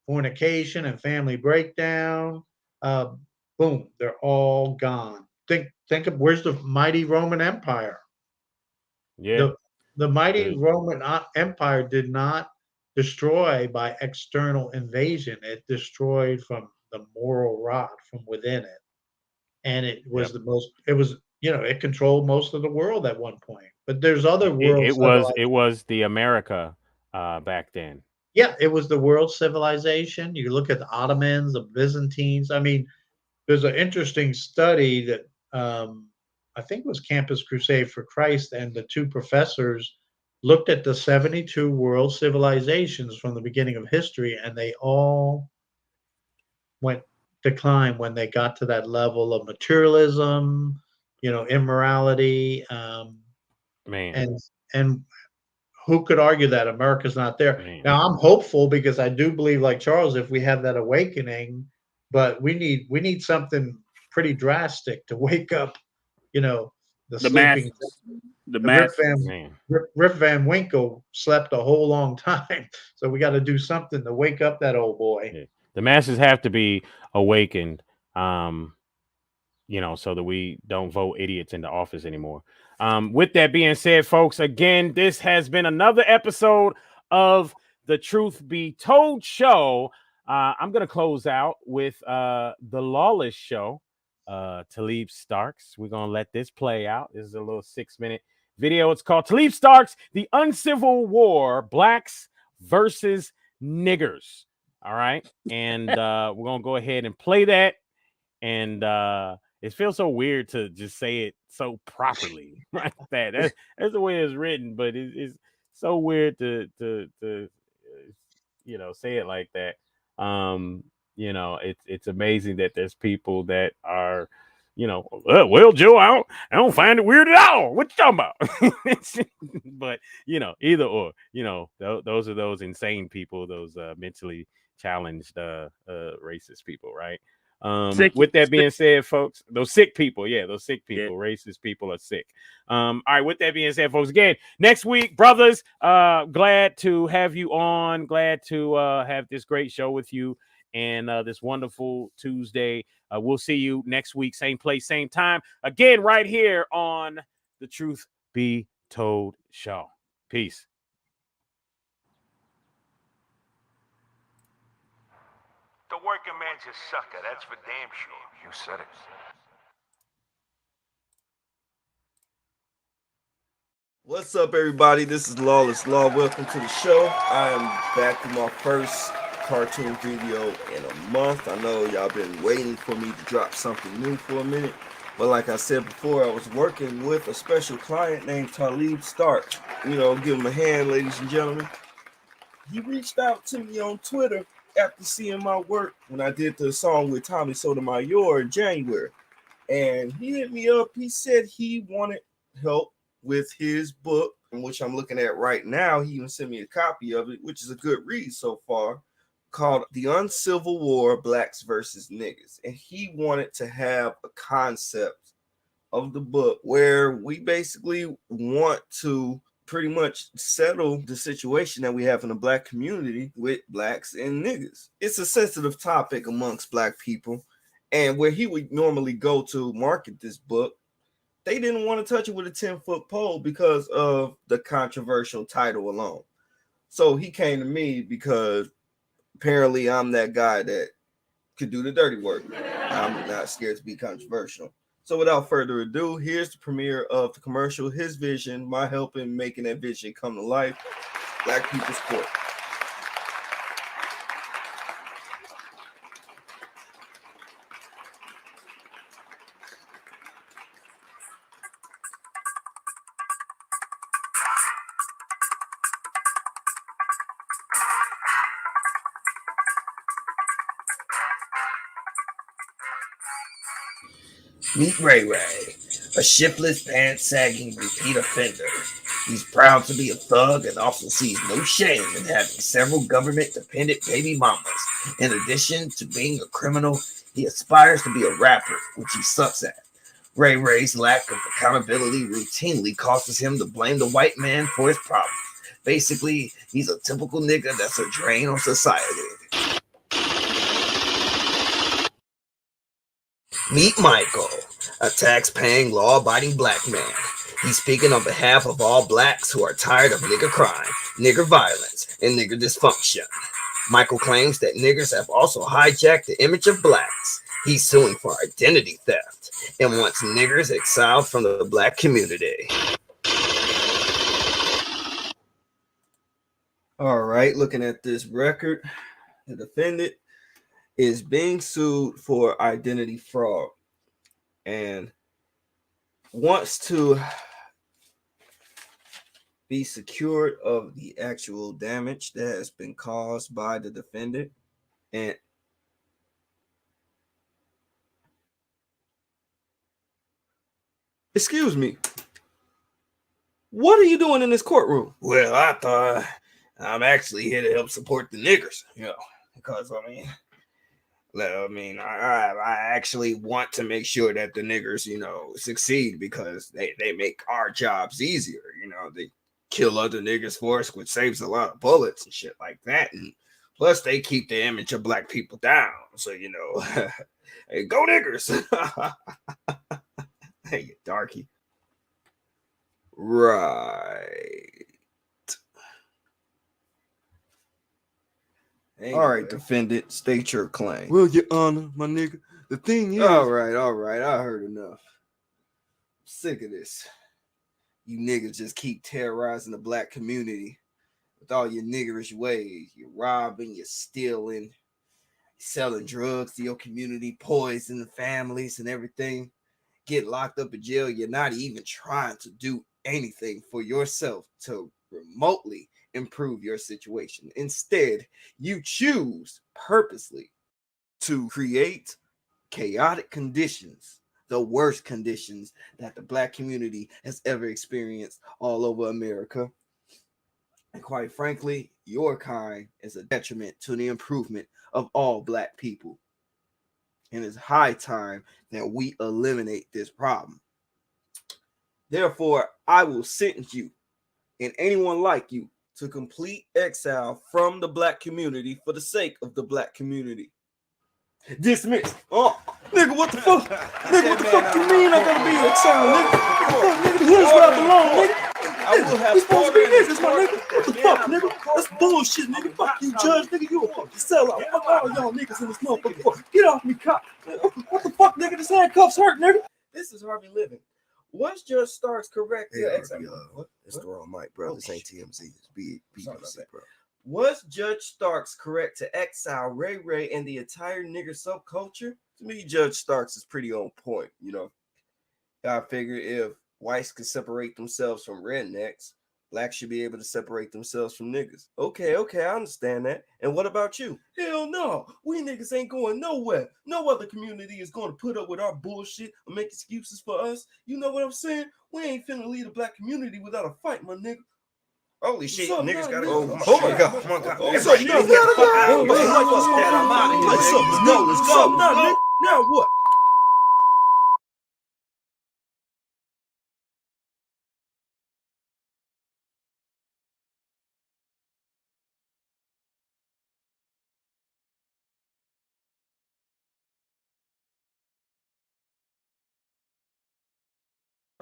fornication and family breakdown, uh, boom, they're all gone. Think of where's the mighty Roman Empire? Yeah. The mighty Roman Empire did not destroy by external invasion. It destroyed from the moral rot from within it. And it was it controlled most of the world at one point. But there's other world It was the America back then. Yeah, it was the world civilization. You look at the Ottomans, the Byzantines. I mean, there's an interesting study that I think it was Campus Crusade for Christ, and the two professors looked at the 72 world civilizations from the beginning of history, and they all went decline when they got to that level of materialism, immorality, Man. and who could argue that America's not there? Man. Now I'm hopeful because I do believe, like Charles, if we have that awakening, but we need something pretty drastic to wake up, the sleeping. Rip Van Winkle slept a whole long time, so we got to do something to wake up that old boy. Yeah. The masses have to be awakened, so that we don't vote idiots into office anymore. With that being said, folks, again, this has been another episode of the Truth Be Told Show. I'm going to close out with the Lawless Show, Talib Starks. We're going to let this play out. This is a little 6-minute video. It's called Talib Starks, The Uncivil War, Blacks versus Niggers. All right. And we're going to go ahead and play that. And it feels so weird to just say it so properly. Right? That's the way it's written, but it's so weird to say it like that. It's amazing that there's people that are, well, Joe, I don't find it weird at all. What you talking about? But either or, those are those insane people, those mentally challenged racist people, right? With that being said, folks, those sick people, racist people are sick. All right, with that being said, folks, again, next week, brothers, glad to have you on, glad to have this great show with you, and this wonderful Tuesday. We'll see you next week, same place, same time, again, right here on the Truth Be Told Show. Peace. The working man's a sucker, that's for damn sure. You said it. What's up, everybody? This is Lawless Law. Welcome to the show. I am back with my first cartoon video in a month. I know y'all been waiting for me to drop something new for a minute, but like I said before, I was working with a special client named Talib Stark. Give him a hand, ladies and gentlemen. He reached out to me on Twitter after seeing my work when I did the song with Tommy Sotomayor in January. And he hit me up. He said he wanted help with his book, which I'm looking at right now. He even sent me a copy of it, which is a good read so far, called The Uncivil War, Blacks versus Niggas. And he wanted to have a concept of the book where we basically want to pretty much settle the situation that we have in the Black community with blacks and niggas. It's a sensitive topic amongst Black people. And where he would normally go to market this book, they didn't want to touch it with a 10-foot pole because of the controversial title alone. So he came to me because apparently I'm that guy that could do the dirty work. I'm not scared to be controversial. So without further ado, here's the premiere of the commercial, his vision, my help in making that vision come to life, Black People's Court. Meet Ray Ray, a shiftless, pants-sagging repeat offender. He's proud to be a thug and also sees no shame in having several government-dependent baby mamas. In addition to being a criminal, he aspires to be a rapper, which he sucks at. Ray Ray's lack of accountability routinely causes him to blame the white man for his problems. Basically, he's a typical nigga that's a drain on society. Meet Michael, a tax-paying, law-abiding black man. He's speaking on behalf of all blacks who are tired of nigger crime, nigger violence, and nigger dysfunction. Michael claims that niggers have also hijacked the image of blacks. He's suing for identity theft and wants niggers exiled from the black community. All right, looking at this record, the defendant is being sued for identity fraud and wants to be secured of the actual damage that has been caused by the defendant. And excuse me, what are you doing in this courtroom? Well, I thought I'm actually here to help support the niggers, because I actually want to make sure that the niggers, succeed because they make our jobs easier. They kill other niggers for us, which saves a lot of bullets and shit like that. And plus, they keep the image of black people down. So, hey, go niggers. Hey, you darky. Right. Anyway. All right, defendant, state your claim. Well, Your Honor, my nigga, the thing is... All right. I heard enough. I'm sick of this. You niggas just keep terrorizing the black community with all your niggerish ways. You're robbing, you're stealing, selling drugs to your community, poisoning families and everything. Get locked up in jail. You're not even trying to do anything for yourself to remotely improve your situation. Instead, you choose purposely to create chaotic conditions, the worst conditions that the black community has ever experienced all over America. And quite frankly, your kind is a detriment to the improvement of all black people. And it's high time that we eliminate this problem. Therefore, I will sentence you and anyone like you to complete exile from the black community for the sake of the black community. Dismissed. Oh, nigga, what the fuck? Nigga, what the fuck you mean I gotta be exiled, nigga? Nigga, the hood's where I belong, nigga. I will have supposed to be niggas, my nigga. What the fuck, nigga? That's bullshit, nigga. Fuck you, judge, nigga. You a fucking sellout. Fuck all y'all niggas in this motherfucker. Get off me, cop. What the fuck, nigga? This handcuffs hurt, nigga. This is Harvey Living. Was Judge Starks correct? It's the wrong mic, bro. This ain't TMZ. It's BBC, bro. Was Judge Starks correct to exile Ray Ray and the entire nigger subculture? To me, Judge Starks is pretty on point. I figure if whites could separate themselves from rednecks, Blacks should be able to separate themselves from niggas. Okay, I understand that. And what about you? Hell no. We niggas ain't going nowhere. No other community is going to put up with our bullshit or make excuses for us. You know what I'm saying? We ain't finna lead a black community without a fight, my nigga. Holy shit, niggas gotta go. go. Oh my god, come on, god. Let's go. Now what?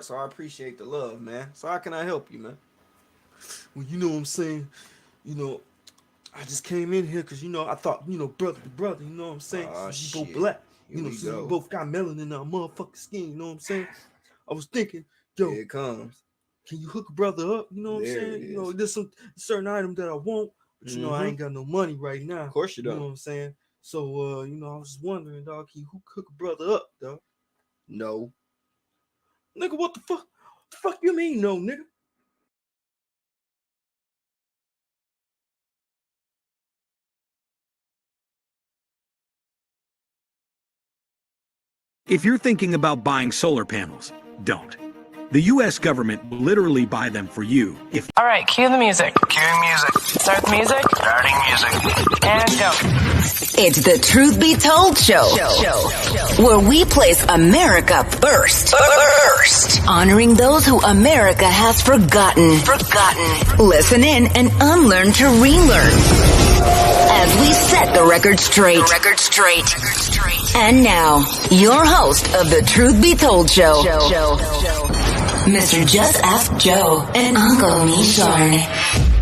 So I appreciate the love, man. So how can I help you, man? Well, you know what I'm saying? You know, I just came in here because, you know, I thought, you know, brother to brother, you know what I'm saying? We both black. You know, since we both got melanin in our motherfucking skin, you know what I'm saying? I was thinking, yo, here it comes. Can you hook a brother up? You know what I'm saying? You know, there's some certain items that I want, but you know, I ain't got no money right now. Of course you don't. You know what I'm saying? So, you know, I was just wondering, dog, can you hook a brother up, dog? No. Nigga, what the fuck? The fuck you mean, no, nigga? If you're thinking about buying solar panels, don't. The U.S. government will literally buy them for you if... All right, cue the music. Cueing music. Start the music. Starting music. And go. It's the Truth Be Told Show, where we place America first. Honoring those who America has forgotten. Listen in and unlearn to relearn. As we set the record straight. And now, your host of the Truth Be Told Show, Mr. Just Ask Joe and Uncle Mishorn.